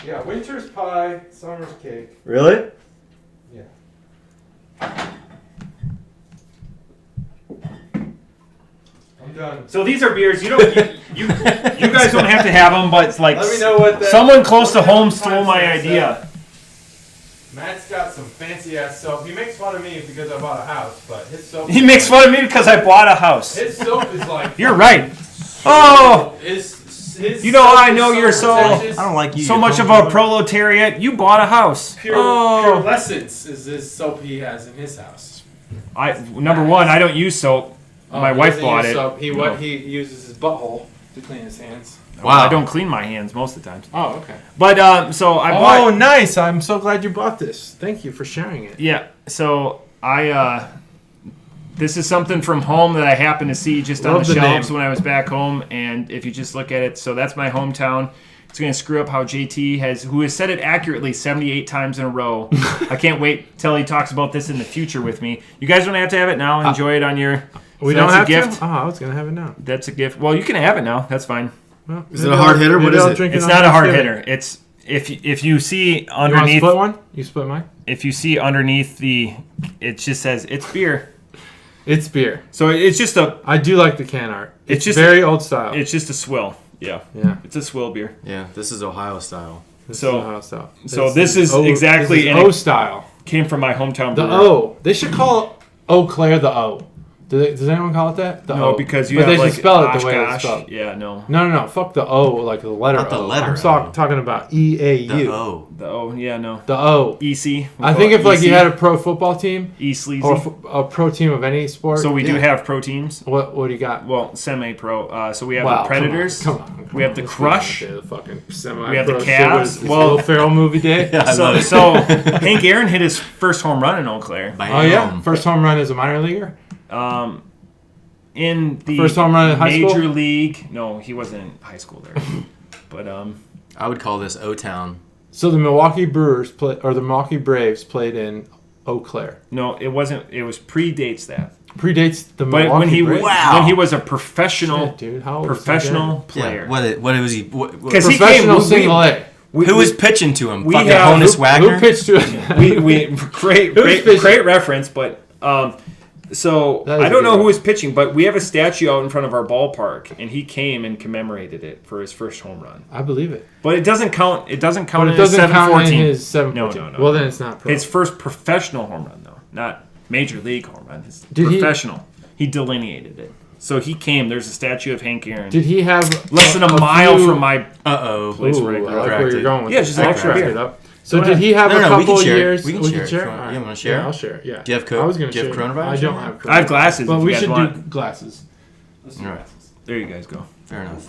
Yeah, winter's pie, summer's cake. Really? Yeah. I'm done. So these are beers. You guys don't have to have them, but it's like Let me know what that... someone close to what that home stole my concept idea. said. Matt's got some fancy ass soap. He makes fun of me because I bought a house, but his soap... He makes fun of me because I bought a house. His soap is like... You're right. Oh, His you know, soap I is know you're so- pretentious. I don't like you. so much of a proletariat. You bought a house. Pure Oh, Essence is his soap he has in his house. number one, I don't use soap. My he wife doesn't bought use it. Soap. He No. he uses his butthole to clean his hands. Wow. I don't clean my hands most of the time. Oh, okay. But so I bought. Oh, nice! I'm so glad you bought this. Thank you for sharing it. Yeah. So this is something from home that I happened to see just on Love the the shelves name. when I was back home. And if you just look at it, so that's my hometown. It's going to screw up how JT who has said it accurately 78 times in a row. I can't wait till he talks about this in the future with me. You guys don't have to have it now. Enjoy it on your. We so don't that's have a gift. to. Oh, I was gonna have it now. That's a gift. Well, you can have it now. That's fine. Well, Is it a hard hitter? What is it? It's not a hard hitter. It's if you see You want to underneath. split one? You split mine. If you see underneath it just says it's beer. It's beer. So it's just a I do like the can art. It's It's just- very old style. it's just a swill. Yeah. Yeah. It's a swill beer. Yeah, this is Ohio style. This So- is Ohio style. so this is exactly- this is and O it- style. Came from my hometown The brewer. O. They should call Eau Claire the O. Does anyone call it that? The No, O. because you but have they like should spell it the way Oshkosh. it's spelled. Yeah, no. No. Fuck the O, like the letter Not the O. letter I'm O. talking about EAU. The O. The O, yeah, no. The O. EC. I think if like you had a pro football team E-sleazy. or a pro team of any sport. So we do yeah. have pro teams. What do you got? Well, semi-pro. So we have Wow, the Predators. Come on. We have the Let's Crush. get into the fucking semi-pro We have the shit. What Cavs. is this, Well- Will Ferrell movie day. So Hank Aaron hit his first home run in Eau Claire. Oh yeah, first home run as a minor leaguer. In the First home run in high major school? league. No, he wasn't in high school there. But I would call this O-Town. So the Milwaukee Brewers or the Milwaukee Braves played in Eau Claire. no, it wasn't. It was predates that. Predates the But Milwaukee when he Braves. when he was a professional Shit, dude, how old is professional that player. Yeah. What was he? Because he came. Professional single A. Who was pitching to him? we Fucking have- Honus Who Wagner. pitched to it? we great reference, but so That is I a don't good know one. who was pitching, but we have a statue out in front of our ballpark, and he came and commemorated it for his first home run. I believe it. But it doesn't count. It doesn't count But it in his doesn't count in 714. his 714. No. Well, then it's not pro. His first professional home run, though, not major league home run. His Did he- professional. He delineated it. So he came. There's a statue of Hank Aaron. Did he have less than a mile few- from my Uh-oh. place Ooh, where I I grew like up. where you're going with Yeah, this. just I'll extra crack beer. it up. So Go did ahead. he have No, a we couple can share it. years? We can share it. share. You All right. wanna share? Yeah, I'll share. Yeah. Do you have I was going do to you have share. coronavirus? I don't have coronavirus. I have glasses. But if we you guys should want. do glasses. Let's do All right. glasses. There you guys go. Fair enough.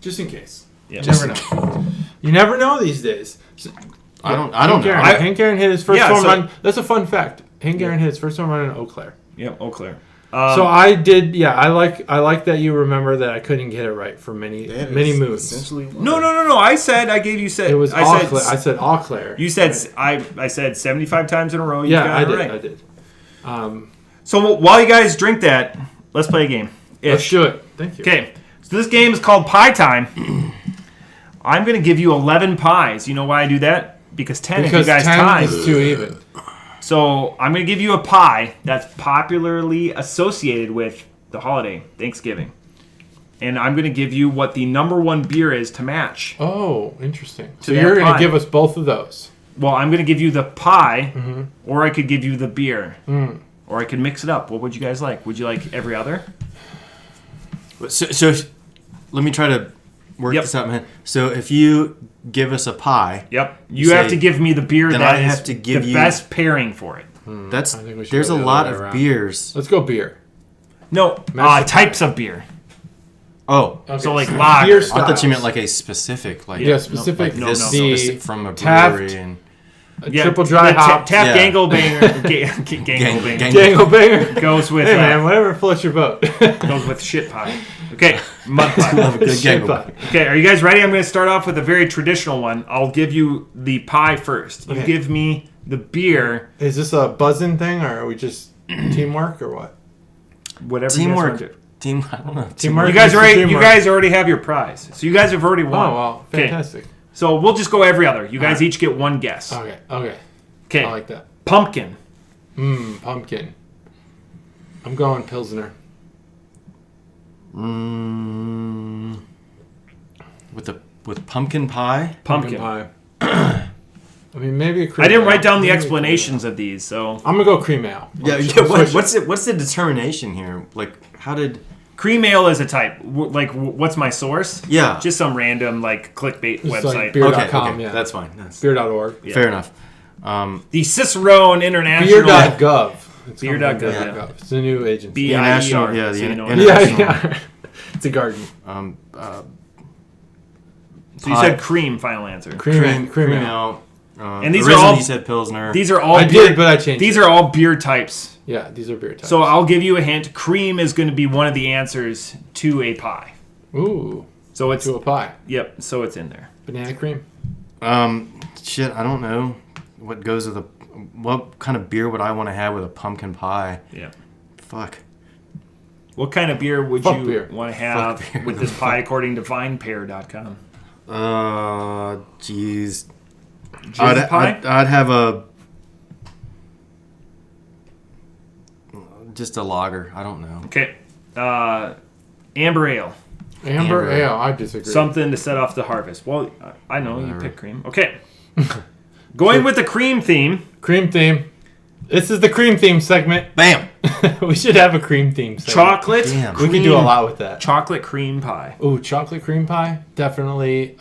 Just in case. Yeah. You never know. You never know these days. So, I don't know. Hank Aaron hit his first Yeah, home so- run. That's a fun fact. Hank Aaron hit his first home run in Eau Claire. Yep, Eau Claire. So I did, yeah. I like that you remember that I couldn't get it right for many moons. Essentially, No. I gave you It was Eau Claire. I said Eau Claire. You said I said 75 times in a row. You got it right. I did. So while you guys drink that, let's play a game. Let's do it. Thank you. Okay. So this game is called Pie Time. I'm going to give you 11 pies. You know why I do that? Because 10 if you guys 10 tie. is too even. So I'm going to give you a pie that's popularly associated with the holiday, Thanksgiving. And I'm going to give you what the number one beer is to match. Oh, interesting. So that you're going pie. to give us both of those. Well, I'm going to give you the pie, or I could give you the beer. Or I could mix it up. What would you guys like? Would you like every other? So let me try to work this out, man. So if you give us a pie, you have to give me the beer then that I is have to give the you best pairing for it. That's I think we should there's go a the lot other way of around. beers. Let's go beer. No, Master types of beer. Oh, Okay. So like lager. Beer I thought you styles. meant like a specific, like specific. no, this no. specific from a Taft. brewery and Triple dry hop. Taft Yeah. Ganglebanger. Ganglebanger. Dangle banger. Goes with Hey man, whatever floats your boat. goes with shit pie. Okay, mud pie. love a good Shit gangle. pie. Okay, are you guys ready? I'm going to start off with a very traditional one. I'll give you the pie first. You Okay. give me the beer. Is this a buzzing thing, or are we just teamwork, or what? Whatever you guys want to do. I don't know. Teamwork. You guys Teamwork. already have your prize. So you guys have already Oh won. wow, Okay. fantastic. So we'll just go every other. You guys each get one guess. Okay. Okay. I like that. Pumpkin. Pumpkin. I'm going Pilsner. With pumpkin pie. Pumpkin. pie. I mean, maybe a cream I didn't ale. write down the Maybe a explanations of these, so cream ale. I'm gonna go cream ale. Yeah. I'm switching. What's the determination here? Like, how did? cream ale is a type. What's my source? Yeah. Just some random website. It's like beer.com, yeah. That's fine. That's Beer.org. Yeah. fair enough. The Cicerone International. Beer.gov. It's Beer.gov, coming from yeah. Beer.gov. It's a new agency. BIER, International- yeah, the so you know inter- what I Yeah, mean. yeah. It's a garden. So you said cream, final answer. Cream ale. ale. And these are originally all- you said Pilsner. These are all I beer, did, but I changed These it. are all beer types. Yeah, these are beer types. So I'll give you a hint. Cream is going to be one of the answers to a pie. Ooh, So it's to a pie. Yep. So it's in there. Banana cream. Shit, I don't know what goes with what kind of beer would I want to have with a pumpkin pie? Yeah. Fuck. What kind of beer would Fuck you beer. want to have beer. with this pie according to vinepair.com? Jeez. Jizz pie? I'd have just a lager. I don't know. Okay. Amber ale. Amber ale. I disagree. Something to set off the harvest. Well, I know you Whatever. pick cream. Okay. Going with the cream theme. Cream theme. This is the cream theme segment. Bam. We should have a cream theme segment. Chocolate. Damn. We could do a lot with that. Chocolate cream pie. Ooh, chocolate cream pie. Definitely.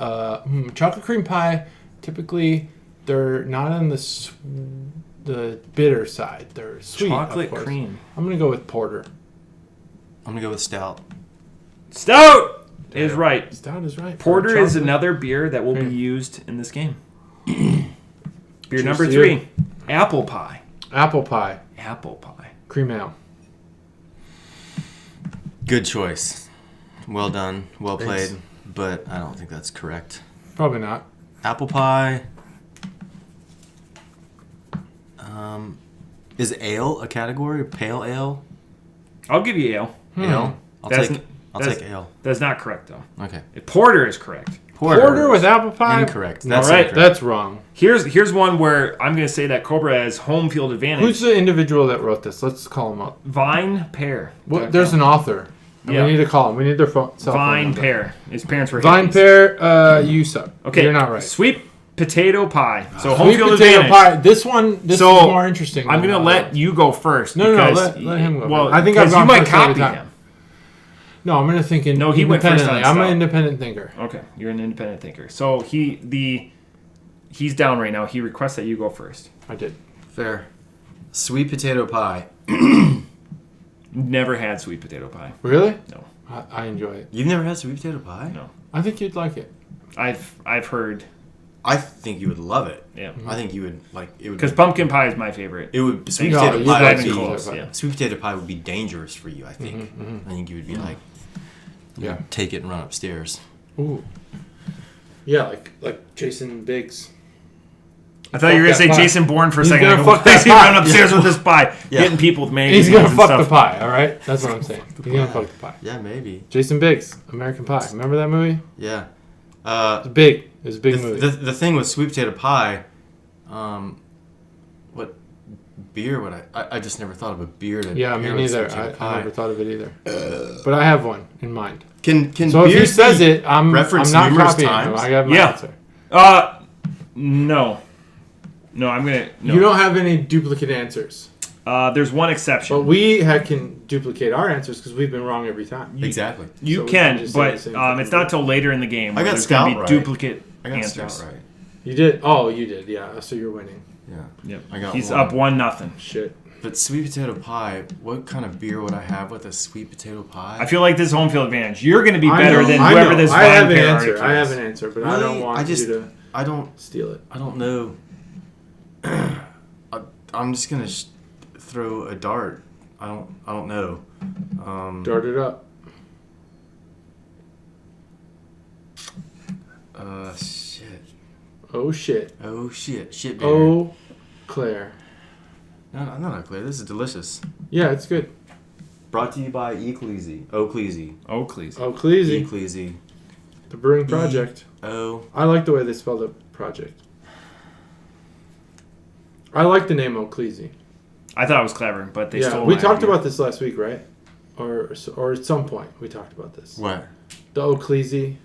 Chocolate cream pie. Typically, they're not on the bitter side. They're sweet. Chocolate of course. cream. I'm gonna go with porter. I'm gonna go with stout. Stout is right. Stout is right. Porter is Chocolate. another beer that will be Cream. used in this game. Beer Cheers number to 3. you. Apple pie. Apple pie. Apple pie. Cream ale. Good choice. Well done. Well played. Thanks. But I don't think that's correct. Probably not. Apple pie. Is ale a category? Pale ale? I'll give you ale. Ale? I'll That's take that's- ale. That's not correct, though. Okay. Porter is correct. Porter with apple pie. Incorrect. All That's right. incorrect. That's wrong. Here's one where I'm going to say that Cobra has home field advantage. Who's the individual that wrote this? Let's call him up. Vine Pear. Well, there's an author. And Yeah. We need to call him. We need their cell phone Vine number. Pear. His parents were Vine hippies. pear. You suck. Okay, You're not right. Sweet potato pie. So home Sweet field potato advantage. pie. This one. This So, is more interesting. I'm than gonna the let other one. you go first. No, because- let him go Well, first. I think I've because gone you might first every copy time. him. No, I'm gonna think No, he went first on independently. I'm stout. an independent thinker. Okay, you're an independent thinker. So he's down right now. He requests that you go first. I did. Fair. Sweet potato pie. Never had sweet potato pie. Really? No. I enjoy it. You've never had sweet potato pie? No. I think you'd like it. I've heard I think you would love it. Yeah. I think you would like it. Would Because pumpkin pie is my favorite. it would sweet No, potato you'd pie. like Would be, sweet potato pie. Yeah. Sweet potato pie would be dangerous for you. I think. I think you would be like, Yeah. take it and run upstairs. Ooh. Yeah, like Jason Biggs. I thought you were going to say Fuck that pie. Jason Bourne for a He's second. gonna I go, fuck that "He's pie." run upstairs with this pie, Yeah. hitting people with magazines He's gonna and fuck stuff. the pie. All right, that's what I'm saying. He's gonna fuck the pie. Yeah, maybe. Jason Biggs, American Pie. Remember that movie? Yeah. It's big. It was a big movie. The thing with sweet potato pie, what beer would I just never thought of a beer to Yeah, me pair with neither. sweet potato I pie. never thought of it either. But I have one in mind. Can So if he beers says be it, I'm referenced not numerous copying him. times? I got my Yeah. answer. No. No, I'm going to... No. You don't have any duplicate answers. There's one exception. But we can duplicate our answers because we've been wrong every time. Exactly. You So we can, can just say but the same thing it's not till later in the game. I where got there's gonna Scout be right. duplicate I got answers. Scout right. You did? Oh, you did. Yeah. So you're winning. Yeah. Yep. I got He's one. up 1-0. Shit. But sweet potato pie, what kind of beer would I have with a sweet potato pie? I feel like this is home field advantage. You're going to be I better know, than I whoever know. this I have wine an pair answer. article I have is. an answer, but Really? I don't want you to I don't steal it. I don't know. I'm just gonna throw a dart. I don't know. Dart it up. Shit. Oh, shit. Oh shit. Shit beer. Oh, Claire. No, not clear. This is delicious. Yeah, it's good. Brought to you by Ecclesi. Oakley. Oakley's. Oh, Cleasy. Ecclesi. The Brewing Project. Oh. I like the way they spelled it, project. I like the name O'Cleasy. I thought it was clever, but they Yeah, stole we my talked idea. about this last week, right? Or at some point we talked about this. What? The O'Cleasy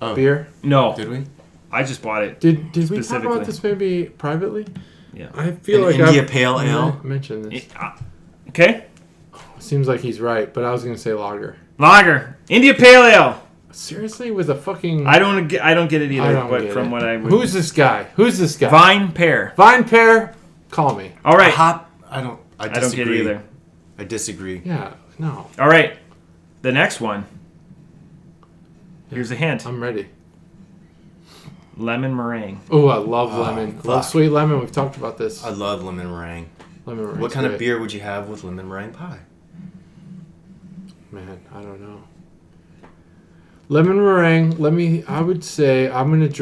Oh. beer. No, Did we? I just bought it. Did we talk Specifically. about this maybe privately? Yeah. I feel An like India I've Pale Ale? mentioned this. Okay. Seems like he's right, but I was gonna say lager. Lager. India Pale Ale. Seriously, with a fucking. I don't get it either, I don't but get from it. what I would... Who's this guy? Who's this guy? Vine Pear. Vine Pear. Call me. All right. Hop. I I disagree. don't get it either. I disagree. Yeah. No. All right. The next one. Here's a hint. I'm ready. Lemon meringue. Oh, I love lemon. fuck. Love sweet lemon. We've talked about this. I love lemon meringue. Lemon meringue. What kind of beer would you have with lemon meringue pie? Man, I don't know. Lemon meringue. I would say I'm gonna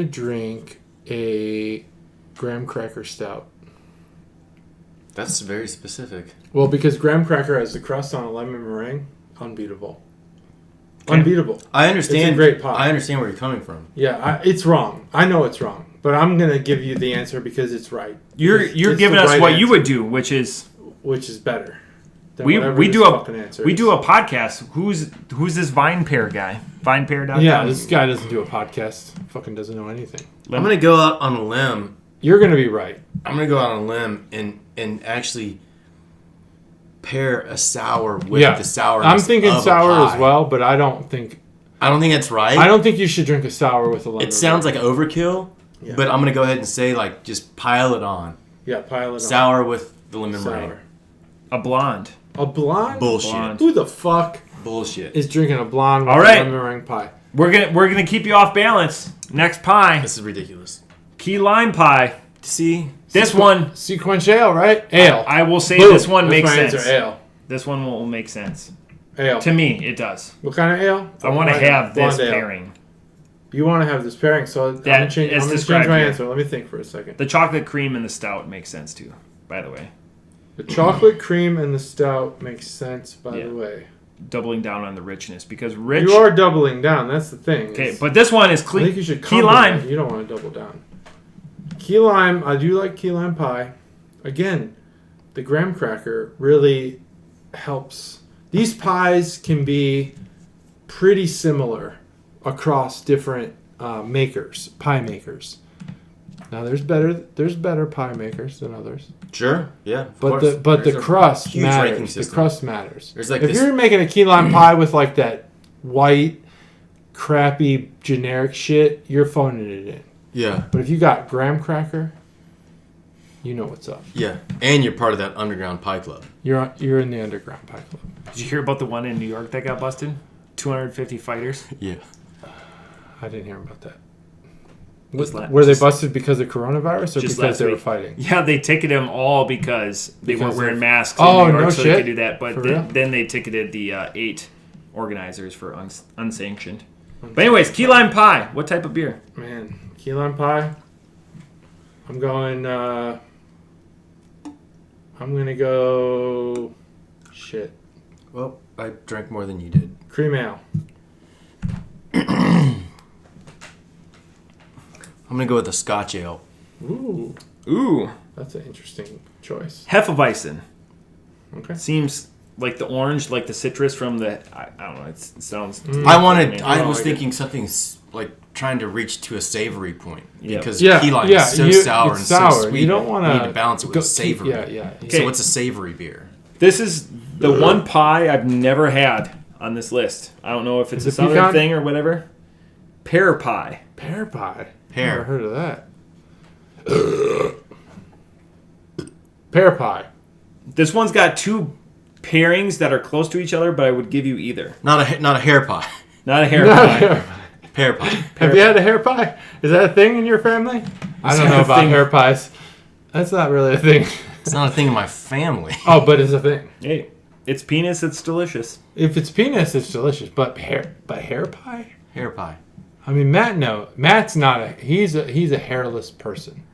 drink a graham cracker stout. That's very specific. Well, because graham cracker has the crust on a lemon meringue, unbeatable. Okay. Unbeatable. I understand. It's a great pie. I understand where you're coming from. Yeah, it's wrong. I know it's wrong, but I'm gonna give you the answer because it's right. You're It's giving the us right what you answer, would do, which is which is better. Than we whatever do this a fucking answer we is. do a podcast. Who's this Vine Pear guy? Vinepear.com. Yeah, this guy doesn't do a podcast. Fucking doesn't know anything. I'm gonna go out on a limb. You're gonna be right. I'm gonna go out on a limb and actually pair a sour with Yeah, the sourness. I'm thinking of a sour pie. as well, but I don't think that's right. I don't think you should drink a sour with a lemon. It sounds like overkill, Yeah. but I'm gonna go ahead and say like just pile it on. yeah, pile it on. Sour with the lemon meringue. Sour. A blonde. A blonde? Bullshit. Blonde. Who the fuck Bullshit. is drinking a blonde with All right. a lemon meringue pie? We're gonna keep you off balance. Next pie. This is ridiculous. Key lime pie. See, This one Sequential, right? Ale. I will say Boom. this one That's makes my sense. answer, ale. This one will make sense. Ale. To me, it does. What kind of ale? I want to Blonde have this ale. pairing. You want to have this pairing, so I'm That going to is change described my here. answer. Let me think for a second. The chocolate cream and the stout makes sense too, by the way. The chocolate cream and the stout makes sense, by Yeah. the way. Doubling down on the richness because rich. You are doubling down. That's the thing. Okay, is- but this one is I think you should key compliment. lime. You don't want to double down. Key lime, I do like key lime pie. Again, the graham cracker really helps. These pies can be pretty similar across different pie makers. Now there's better pie makers than others, sure, yeah. Of but course. the There's a crust huge ranking matters. The system. crust matters. There's like if this- you're making a key lime pie with like that white, crappy, generic shit, you're phoning it in. Yeah, But if you got graham cracker, you know what's up. yeah, and you're part of that underground pie club. You're in the underground pie club. Did you hear about the one in New York that got busted? 250 fighters. Yeah, I didn't hear about that. Were they busted because of coronavirus or because they were fighting? Yeah, they ticketed them all because they weren't wearing masks. Oh, in New York, no so shit. they could do that. But For real? then they ticketed the 8 organizers for unsanctioned. But anyways, key lime pie. What type of beer? Man, key lime pie. I'm going. I'm gonna go. Shit. Well, I drank more than you did. Cream ale. I'm going to go with a Scotch ale. Ooh. That's an interesting choice. Hefeweizen. Okay. Seems like the orange, like the citrus from the... I don't know. It sounds... I was thinking something like trying to reach to a savory point. Yep. Because key lime is so sour and so sweet. You don't want You need to balance it with savory. Yeah. Okay. So what's a savory beer? This is the one pie I've never had on this list. I don't know if it's a southern pecan? thing or whatever. Pear pie. Pear pie. Pear. Never heard of that. Pear pie. This one's got 2 pairings that are close to each other, but I would give you either. Not a hair pie. Not a hair Not pie. hair pie. Pear pie. Have you had a hair pie? Is that a thing in your family? I don't know about hair pies. That's not really a thing. It's not a thing in my family. Oh, but it's a thing. Hey, it's penis. It's delicious. If it's penis, it's delicious. But hair pie? Hair pie. I mean, Matt's not a. He's a hairless person.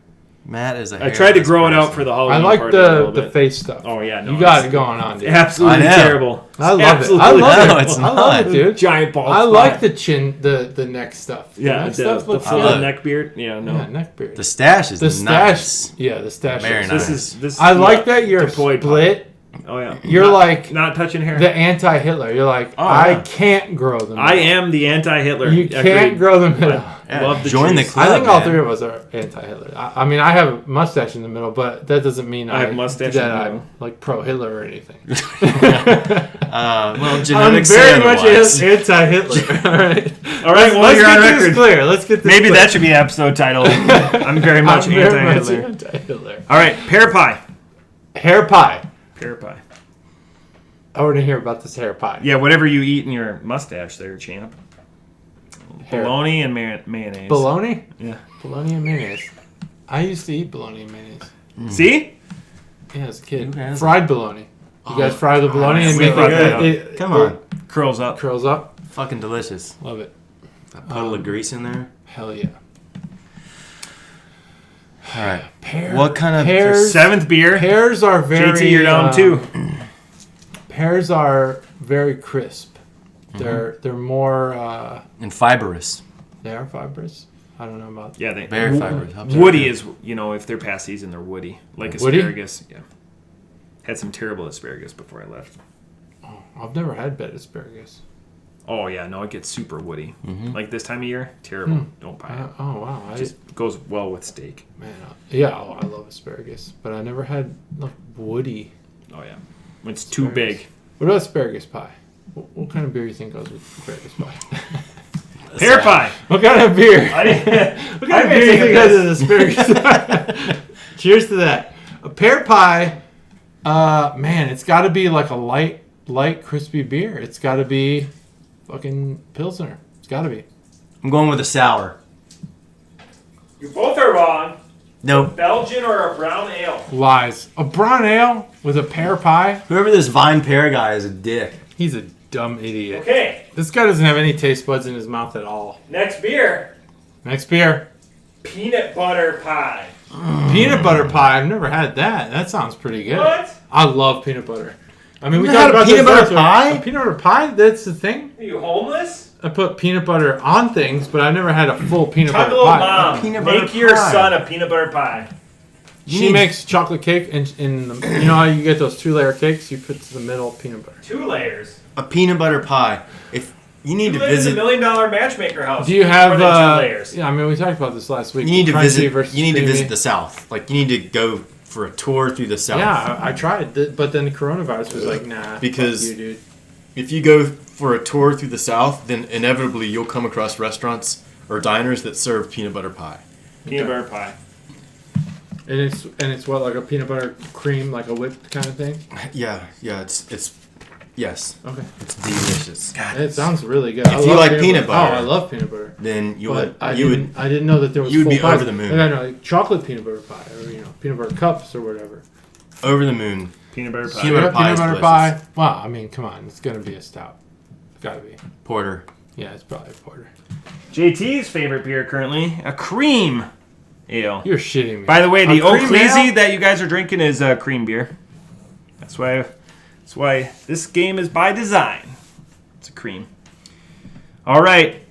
Matt is a I tried to grow it person. out for the I Halloween like party a little the bit. face stuff. Oh yeah, no, you got it going on, dude. Absolutely I know. terrible. I love Absolutely it. I love No, it. it's I not. love it, dude. Giant bald I spot. like the chin, the neck stuff. Yeah, neck the stuff looks full good. neck beard. Yeah, no. Yeah, neck beard. The stash is The stash, nice. yeah, the stash. Very is- nice. This is I like that you're deployed split. Oh yeah. You're like not touching hair. the anti-Hitler. You're like, I yeah. can't grow them. I am the anti-Hitler. You can't Agreed. grow them middle. Yeah, Love the join the cheese. club. I think all man. 3 of us are anti-Hitler. I mean, I have a mustache in the middle, but that doesn't mean I have a mustache in the I'm middle. like pro-Hitler or anything. Well, I'm genetics very say much otherwise. anti-Hitler. All right. All right, well, Let's you're on get record. this clear. Let's get this Maybe clear. that should be the episode title. I'm very much I'm very much anti-Hitler. anti-Hitler. All right, pear pie. Hair pie. Pear pie. I want to hear about this hair pie. Yeah, whatever you eat in your mustache there, champ. Hair. Bologna and mayonnaise. Bologna? Yeah. Bologna and mayonnaise. I used to eat bologna and mayonnaise. See? Yeah, as a kid. Who hasn't? Fried bologna. You guys fry the bologna yeah, and we make brought that up. it Come on. Curls up. curls up. Fucking delicious. Love it. A puddle of grease in there. Hell yeah. All right. Pear, What kind of pears? 7th beer. Pears are very. JT, you're down too. Pears are very crisp. They're more. and fibrous? They are fibrous. I don't know about. Yeah, they Very fibrous. woody is, if they're past season, they're woody. Like Woody? asparagus. Yeah. Had some terrible asparagus before I left. I've never had bad asparagus. Oh yeah, no, it gets super woody. Like this time of year, terrible. Don't buy it. Oh wow. Just goes well with steak. Man, yeah. Oh, I love asparagus, but I never had like woody. Oh yeah, when it's too Asparagus. big. What about asparagus pie? What kind of beer do you think goes with asparagus pie? Pear pie. What kind of beer? I didn't. What kind of beer do you think goes with asparagus? Cheers to that. A pear pie. Man, it's got to be like a light, crispy beer. It's got to be fucking Pilsner. It's got to be. I'm going with a sour. You both are wrong. Nope. Belgian or a brown ale? Lies. A brown ale with a pear pie? Whoever this Vine Pear guy is a dick. He's a dumb idiot. Okay, This guy doesn't have any taste buds in his mouth at all. next beer. Next beer. Peanut butter pie. Peanut butter pie. I've never had that. That sounds pretty good. What? I love peanut butter. I mean, we never talked had a about peanut this butter last week. pie? A peanut butter pie? That's the thing? Are you homeless? I put peanut butter on things, but I never had a full peanut Talk a butter little pie. mom. Peanut butter Make your pie. son a peanut butter pie. She makes chocolate cake, and you know how you get those 2-layer cakes? You put to the middle peanut butter. 2 layers. A peanut butter pie. If you need You to live in visit, the $1 million matchmaker house. Do you have? More than 2 layers. Yeah, I mean, we talked about this last week. you need to Crunchy visit. versus You need to creamy. visit the South. Like you need to go for a tour through the South. Yeah, I tried, but then the coronavirus was like, nah. Because- fuck you, dude. If you go for a tour through the South, then inevitably you'll come across restaurants or diners that serve peanut butter pie. Peanut butter pie. And it's what, like a peanut butter cream, like a whipped kind of thing. Yeah, it's Yes. Okay. It's delicious. God, it sounds really good. If you like peanut butter, I love peanut butter. Then I didn't know that there was. You would be pies. over the moon. And I know like chocolate peanut butter pie, or peanut butter cups or whatever. Over the moon. Peanut butter pie. Peanut butter pie. Wow, I mean, come on, it's gonna be a stout. It's gotta be Porter. Yeah, it's probably a porter. JT's favorite beer currently, a cream ale. You're shitting me. By the way, the Oak cream Lazy ale? that you guys are drinking is cream beer. That's why this game is by design. It's a cream. All right.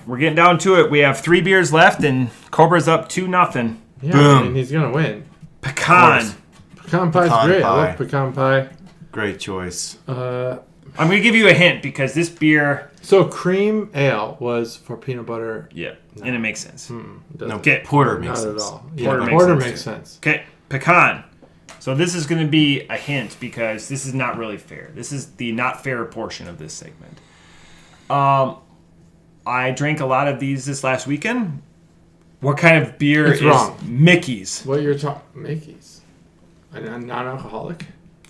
We're getting down to it. We have 3 beers left, and Cobra's up 2-0. Yeah, Boom. and he's gonna win. Pecan. Pecan pie's Pecan great. pie. I love pecan pie. Great choice. I'm going to give you a hint because this beer... So cream ale was for peanut butter. Yeah, and it makes sense. Doesn't. Okay. Porter Not makes at sense. all. Porter Makes makes sense. Okay, pecan. So this is going to be a hint because this is not really fair. This is the not fair portion of this segment. I drank a lot of these this last weekend. What kind of beer It's is wrong. Mickey's? What you're talking? Mickey's. A non-alcoholic.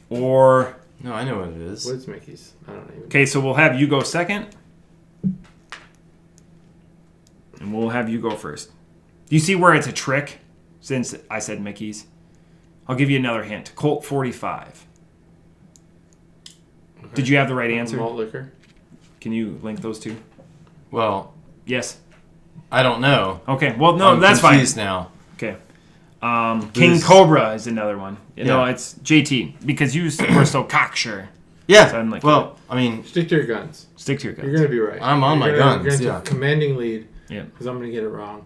Or No, I know what it is. What's Mickey's? I don't even. okay, so we'll have you go second, and we'll have you go first. Do you see where it's a trick? Since I said Mickey's, I'll give you another hint. Colt 45. Okay. Did you have the right answer? Malt liquor. Can you link those two? Well, Yes. I don't know. Okay. Well, no, I'm that's confused fine. now. Okay. King Cobra is another one. No, Yeah. it's JT because you were so cocksure. Yeah. So I'm like, well, I mean, Stick to your guns. stick to your guns. You're gonna be right. I'm on my You're guns, You're gonna yeah. take a commanding lead. Yeah. Because I'm gonna get it wrong.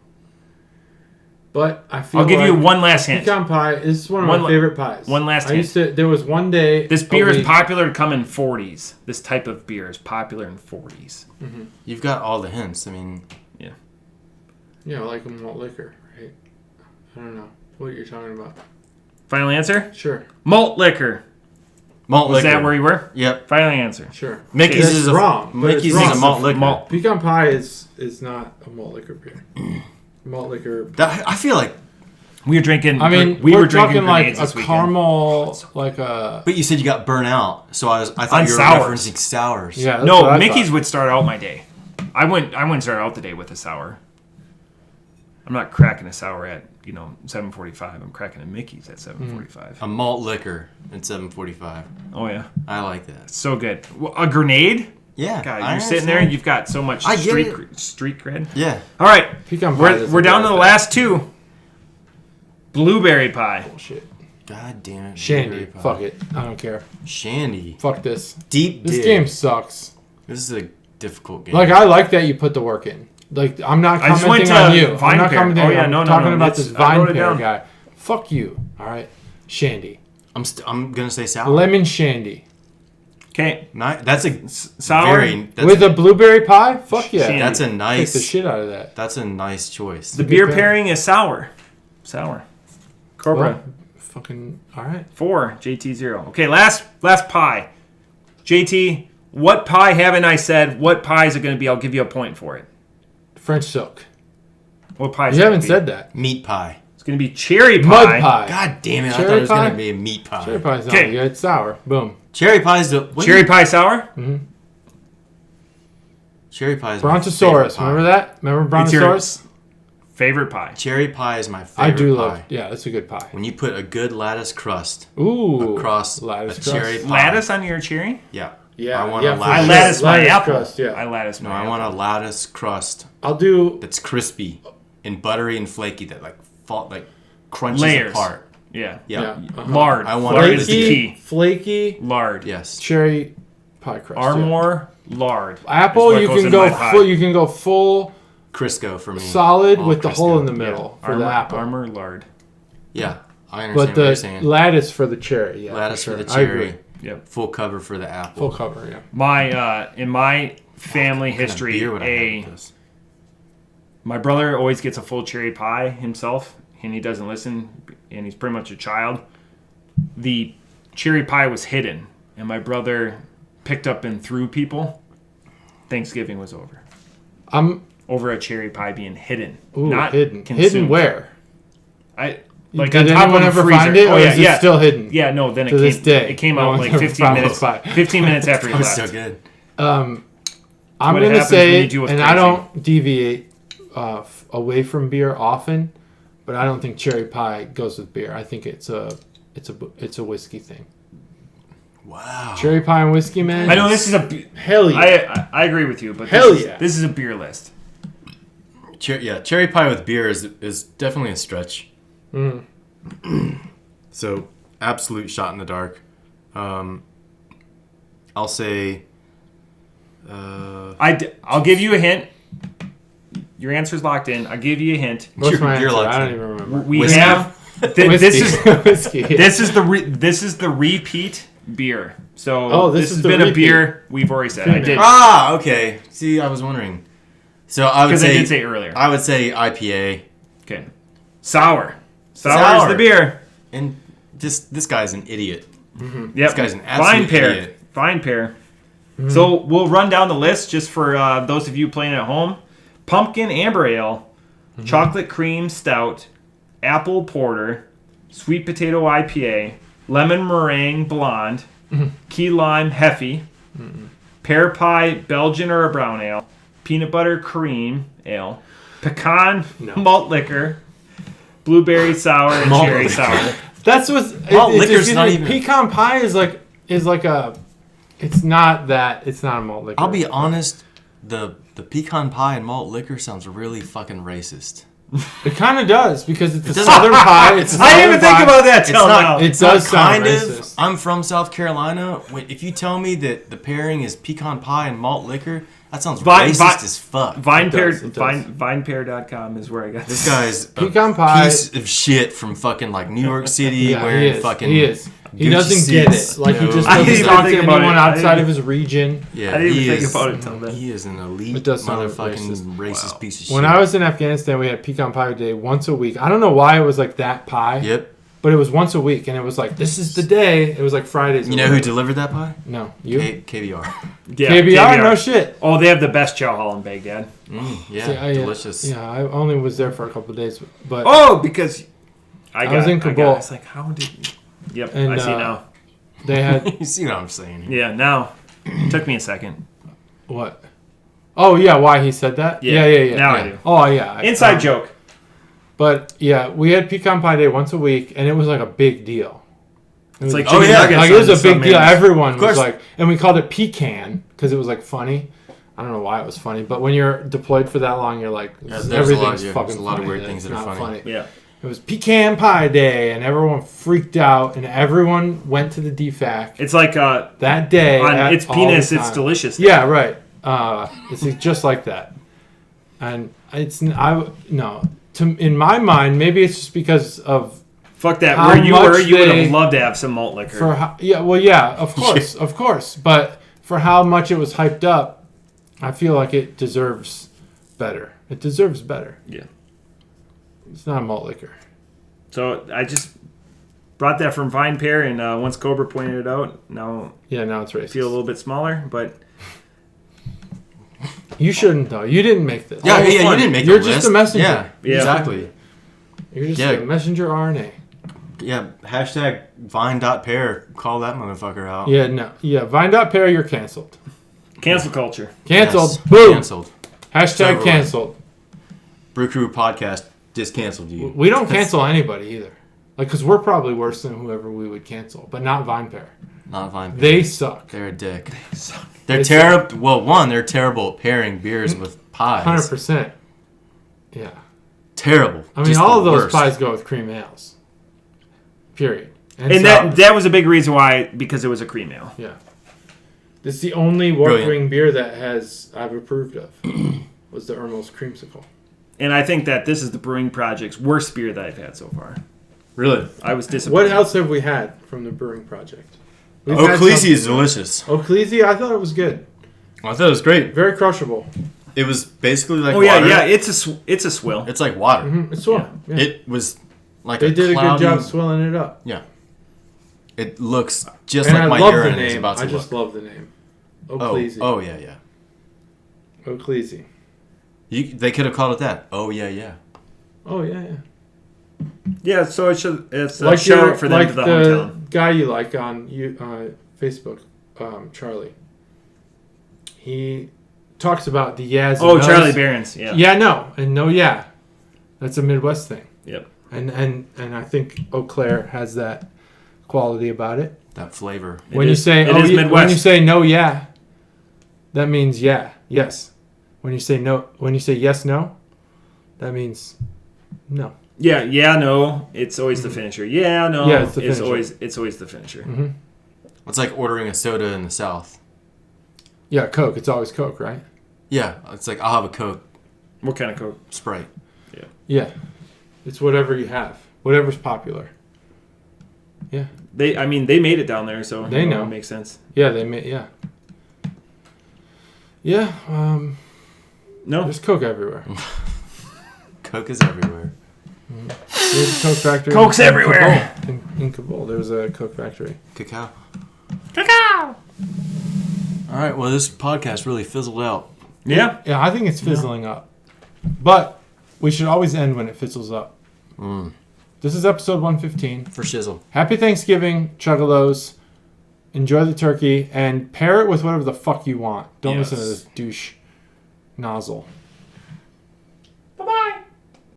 But I feel I'll give you like one last hint. pecan pie is one of One my la- favorite pies. one last I used to. There was one day. This a beer is week- popular to come in 40s. This type of beer is popular in 40s. you've got all the hints. I mean, Yeah, like a malt liquor, right? I don't know what you're talking about. Final answer? Sure, Malt liquor. malt Was liquor. that where you were? Yep. Final answer. sure. Mickey's That's is a wrong, but it's Mickey's wrong. is a malt liquor. Malt. Pecan pie is not a malt liquor beer. Malt liquor. I feel like, We were drinking. I mean, we we're were drinking talking like grenades a this weekend. caramel, like a. but you said you got burnt out, so I thought On you were sours. referencing sours. Yeah. that's No, what I Mickey's thought. would start out my day. I wouldn't start out the day with a sour. I'm not cracking a sour at 7:45. I'm cracking a Mickey's at 7:45. A malt liquor at 7:45. Oh yeah, I like that. so good. Well, a grenade. Yeah. God, I you're sitting there. understand. You've got so much I get street cred. Yeah. All right, Pecan pie we're doesn't down go to the with last two. Blueberry pie. Bullshit. God damn it. Shandy. blueberry pie. Fuck it. I don't care. Shandy. Fuck this. Deep This dig. game sucks. This is a difficult game. Like I like that you put the work in. Like I'm not I just went commenting to on you. Vine I'm not Pair. commenting. Oh, yeah, I'm no, talking about it's- this I wrote Vine it Pair down. guy. Fuck you. All right. Shandy. I'm gonna say sour. Lemon shandy Okay, That's a sour with a blueberry pie. Fuck yeah. Shandy. That's a Take nice. the shit out of that. That's a nice choice. The good beer pair. pairing is sour. Sour. Cobra. Well, fucking all right. 4. JT 0. Okay, last pie. JT, what pie haven't I said? What pie is it going to be? I'll give you a point for it. French silk. What pie is You it haven't gonna be? said that. Meat pie. It's going to be cherry pie. Mud pie. God damn it! I Cherry thought it was pie? gonna be a meat pie. Cherry pie's not Okay. good. It's sour. Boom. Cherry pie's the what Cherry is it? pie sour? Cherry pie is my favorite Brontosaurus. pie. Remember that? Remember It's Brontosaurus? your favorite pie. Cherry pie is my favorite I do pie. love. Yeah, that's a good pie. When you put a good lattice crust Ooh. across lattice a crust. cherry pie. Lattice on your cherry? Yeah. Yeah, I want yeah, a for I lattice. sure. lattice my Lattice apple. crust, yeah. I lattice No, my I apple. want a lattice crust I'll do. that's crispy and buttery and flaky that crunches Layers. apart. Yeah. Yeah. Uh-huh. Lard. I want Lard it is the key. Flaky Lard. Yes. cherry pie crust. yeah. Armour lard. Apple, is what you goes can in go my pie. full. You can go full Crisco for me. solid All with the Crisco. hole in the Yeah. middle for Armour, the apple. Armour lard. Yeah. I understand But what you're the saying. lattice for the cherry. Yeah, Lattice for the I agree. cherry. Yep. Full cover for the apple. Full cover. Yeah. My in my family What kind of history, beer would I have with this? my brother always gets a full cherry pie himself, and he doesn't listen, and he's pretty much a child. The cherry pie was hidden, and my brother picked up and threw people. Thanksgiving was over. I'm Over a cherry pie being hidden, ooh, not hidden. consumed. Hidden where? I Like Did on top anyone of ever a freezer. find it, or is it still hidden? Yeah, no. Then To this day, it came no out one's like ever 15 found minutes. this pie. 15 minutes after he That was left. so good. I'm what going to happens when say, you do and what's I crazy. don't deviate away from beer often, but I don't think cherry pie goes with beer. I think it's a whiskey thing. Wow. Cherry pie and whiskey, man. I know this is a. Hell yeah. I agree with you, but Hell this, yeah. this is a beer list. Cherry pie with beer is definitely a stretch. Mm. So, absolute shot in the dark. I'll say. I'll give you a hint. Your answer's locked in. I'll give you a hint. What's my You're answer? locked I don't in. even remember. We Whiskey? have. Whiskey. This is whiskey. Yeah. this is the repeat beer. So Oh, this this is has the been a repeat. beer we've already said. I did Ah, okay. See, I was wondering. So I would because I say. did say earlier. I would say IPA. Okay, sour. Sour Sour. is the beer. And this guy's an idiot. Yep. This guy's an Fine absolute pair. idiot. Fine pair. So we'll run down the list just for those of you playing at home. Pumpkin Amber Ale, Chocolate Cream Stout, Apple Porter, Sweet Potato IPA, Lemon Meringue Blonde, Key Lime Heffy, Pear Pie Belgian or a Brown Ale, Peanut Butter Cream Ale, Pecan Malt Liquor, Blueberry Sour, and Malt Cherry liquor. Sour. That's what's Malt liquor's not even- pecan pie is like a. It's not a malt liquor. I'll be honest. The pecan pie and malt liquor sounds really fucking racist. It kind of does because it's a doesn't- southern pie. It's a I didn't southern even think pie. about that till now. It It's not does sound kind of. racist. I'm from South Carolina. If you tell me that the pairing is pecan pie and malt liquor, that sounds racist as fuck. Vinepair.com is where I got This guy's Pecan a pie- piece of shit from fucking like New York City Yeah, wearing he is. fucking. He is. He Gucci doesn't get suits. it. Like he No. just I didn't doesn't even talk to think about anyone it. I outside didn't- of his region. Yeah, I didn't even he think is, about it till then. He is an elite It does sound motherfucking racist. racist piece of shit. When I was in Afghanistan, we had pecan pie day once a week. I don't know why it was like that pie. Yep. But it was once a week, and it was like, this is the day. It was like Fridays. You know who delivered that pie? No, you. KBR. Yeah, KBR? No shit. Oh, they have the best chow hall in Baghdad. Yeah, See, delicious. Yeah, I only was there for a couple of days, but Oh, because I was in Kabul. It's like, how did... Yep, And, I see now. they had You see what I'm saying? Yeah, now. Took me a second. what? Oh yeah, why he said that? Yeah, Yeah. now I yeah. do. Oh yeah. Inside joke. But yeah, we had pecan pie day once a week, and it was like a big deal. It was It's like Oh, chicken yeah. nuggets like it was on a big some deal. menus. Everyone was course. like, and we called it pecan because it was like funny. I don't know why it was funny, but when you're deployed for that long, you're like, there's everything's a lot, yeah, fucking there's a lot of funny. weird things It's that are not funny. Yeah. It was pecan pie day, and everyone freaked out, and everyone went to the DFAC It's like that day. on It's all Penis, the It's time. Delicious. Yeah, right. It's just like that, and in my mind, maybe it's just because of Fuck that. How Where you were, much you would they- have loved to have some malt liquor. of course, but for how much it was hyped up, I feel like it deserves better. It deserves better. Yeah. It's not a malt liquor. So I just brought that from Vine Pair, and once Cobra pointed it out, now Yeah, now it's I racist. feel a little bit smaller, but You shouldn't though. You didn't make this. Yeah, Oh, yeah, fun. you didn't make You're the just list. a messenger. Yeah, Yeah. exactly. You're just Yeah. a messenger RNA. Yeah, hashtag vine.pair. Call that motherfucker out. Yeah, no. Yeah, Vine.pair, you're canceled. cancel culture. Canceled. Yes, Boom. Canceled. Hashtag Everyone. canceled. Brew Crew Podcast just canceled you. We don't cancel anybody either. Like, because we're probably worse than whoever we would cancel, but not VinePair. Not Vine. They suck. They're a dick. They They're terrible. Well, one, they're terrible at pairing beers with pies. 100%. Yeah. Terrible. I mean, Just all the of those worst. pies go with cream ales. Period. And sours. that was a big reason why, because it was a cream ale. Yeah. This is the only Warping beer that I've approved of. Was the Ermel's Creamsicle. And I think that this is the Brewing Project's worst beer that I've had so far. Really? I was disappointed. What else have we had from the Brewing Project? We've Oh, had Khaleesi something- is delicious. Oakleysia, I thought it was good. I thought it was great. Very crushable. It was basically like Oh water. yeah, it's a swill. It's like water. Mm-hmm. It's swell. Yeah. It was like They did a good cloudy- job swilling it up. Yeah. It looks just And like I my love the urine is name. about to I just look. love the name. Oh, Oakleysia. oh yeah, yeah. Oakleysia. They could have called it that. Oh yeah, yeah. Oh, yeah, yeah. Yeah, so it's a Like shout out for them to the hometown. Guy you like on Facebook, Charlie. He talks about the yes. Oh, and Charlie no's. Barron's. Yeah. Yeah, no, and no, yeah. That's a Midwest thing. Yep. And I think Eau Claire has that quality about it. That flavor. When you say when you say no, yeah, that means yeah, yes. When you say no, when you say yes, no, that means no. Yeah, no. It's always the finisher. Yeah, no. Yeah, it's the finisher. It's always the finisher. Mm-hmm. It's like ordering a soda in the South. Yeah, Coke. It's always Coke, right? Yeah, it's like I'll have a Coke. What kind of Coke? Sprite. Yeah. Yeah, it's whatever you have, whatever's popular. Yeah. They made it down there, so They know. It makes sense. Yeah, they made. Yeah. Yeah. No. There's Coke everywhere. Coke is everywhere. There's a Coke factory. Coke's everywhere. In Kabul, there's a Coke factory. Cacao. All right, well, this podcast really fizzled out. Yeah. Yeah, I think it's fizzling up. But we should always end when it fizzles up. This is episode 115. For shizzle. Happy Thanksgiving, Chuggalos. Enjoy the turkey and pair it with whatever the fuck you want. Don't listen to this douche nozzle.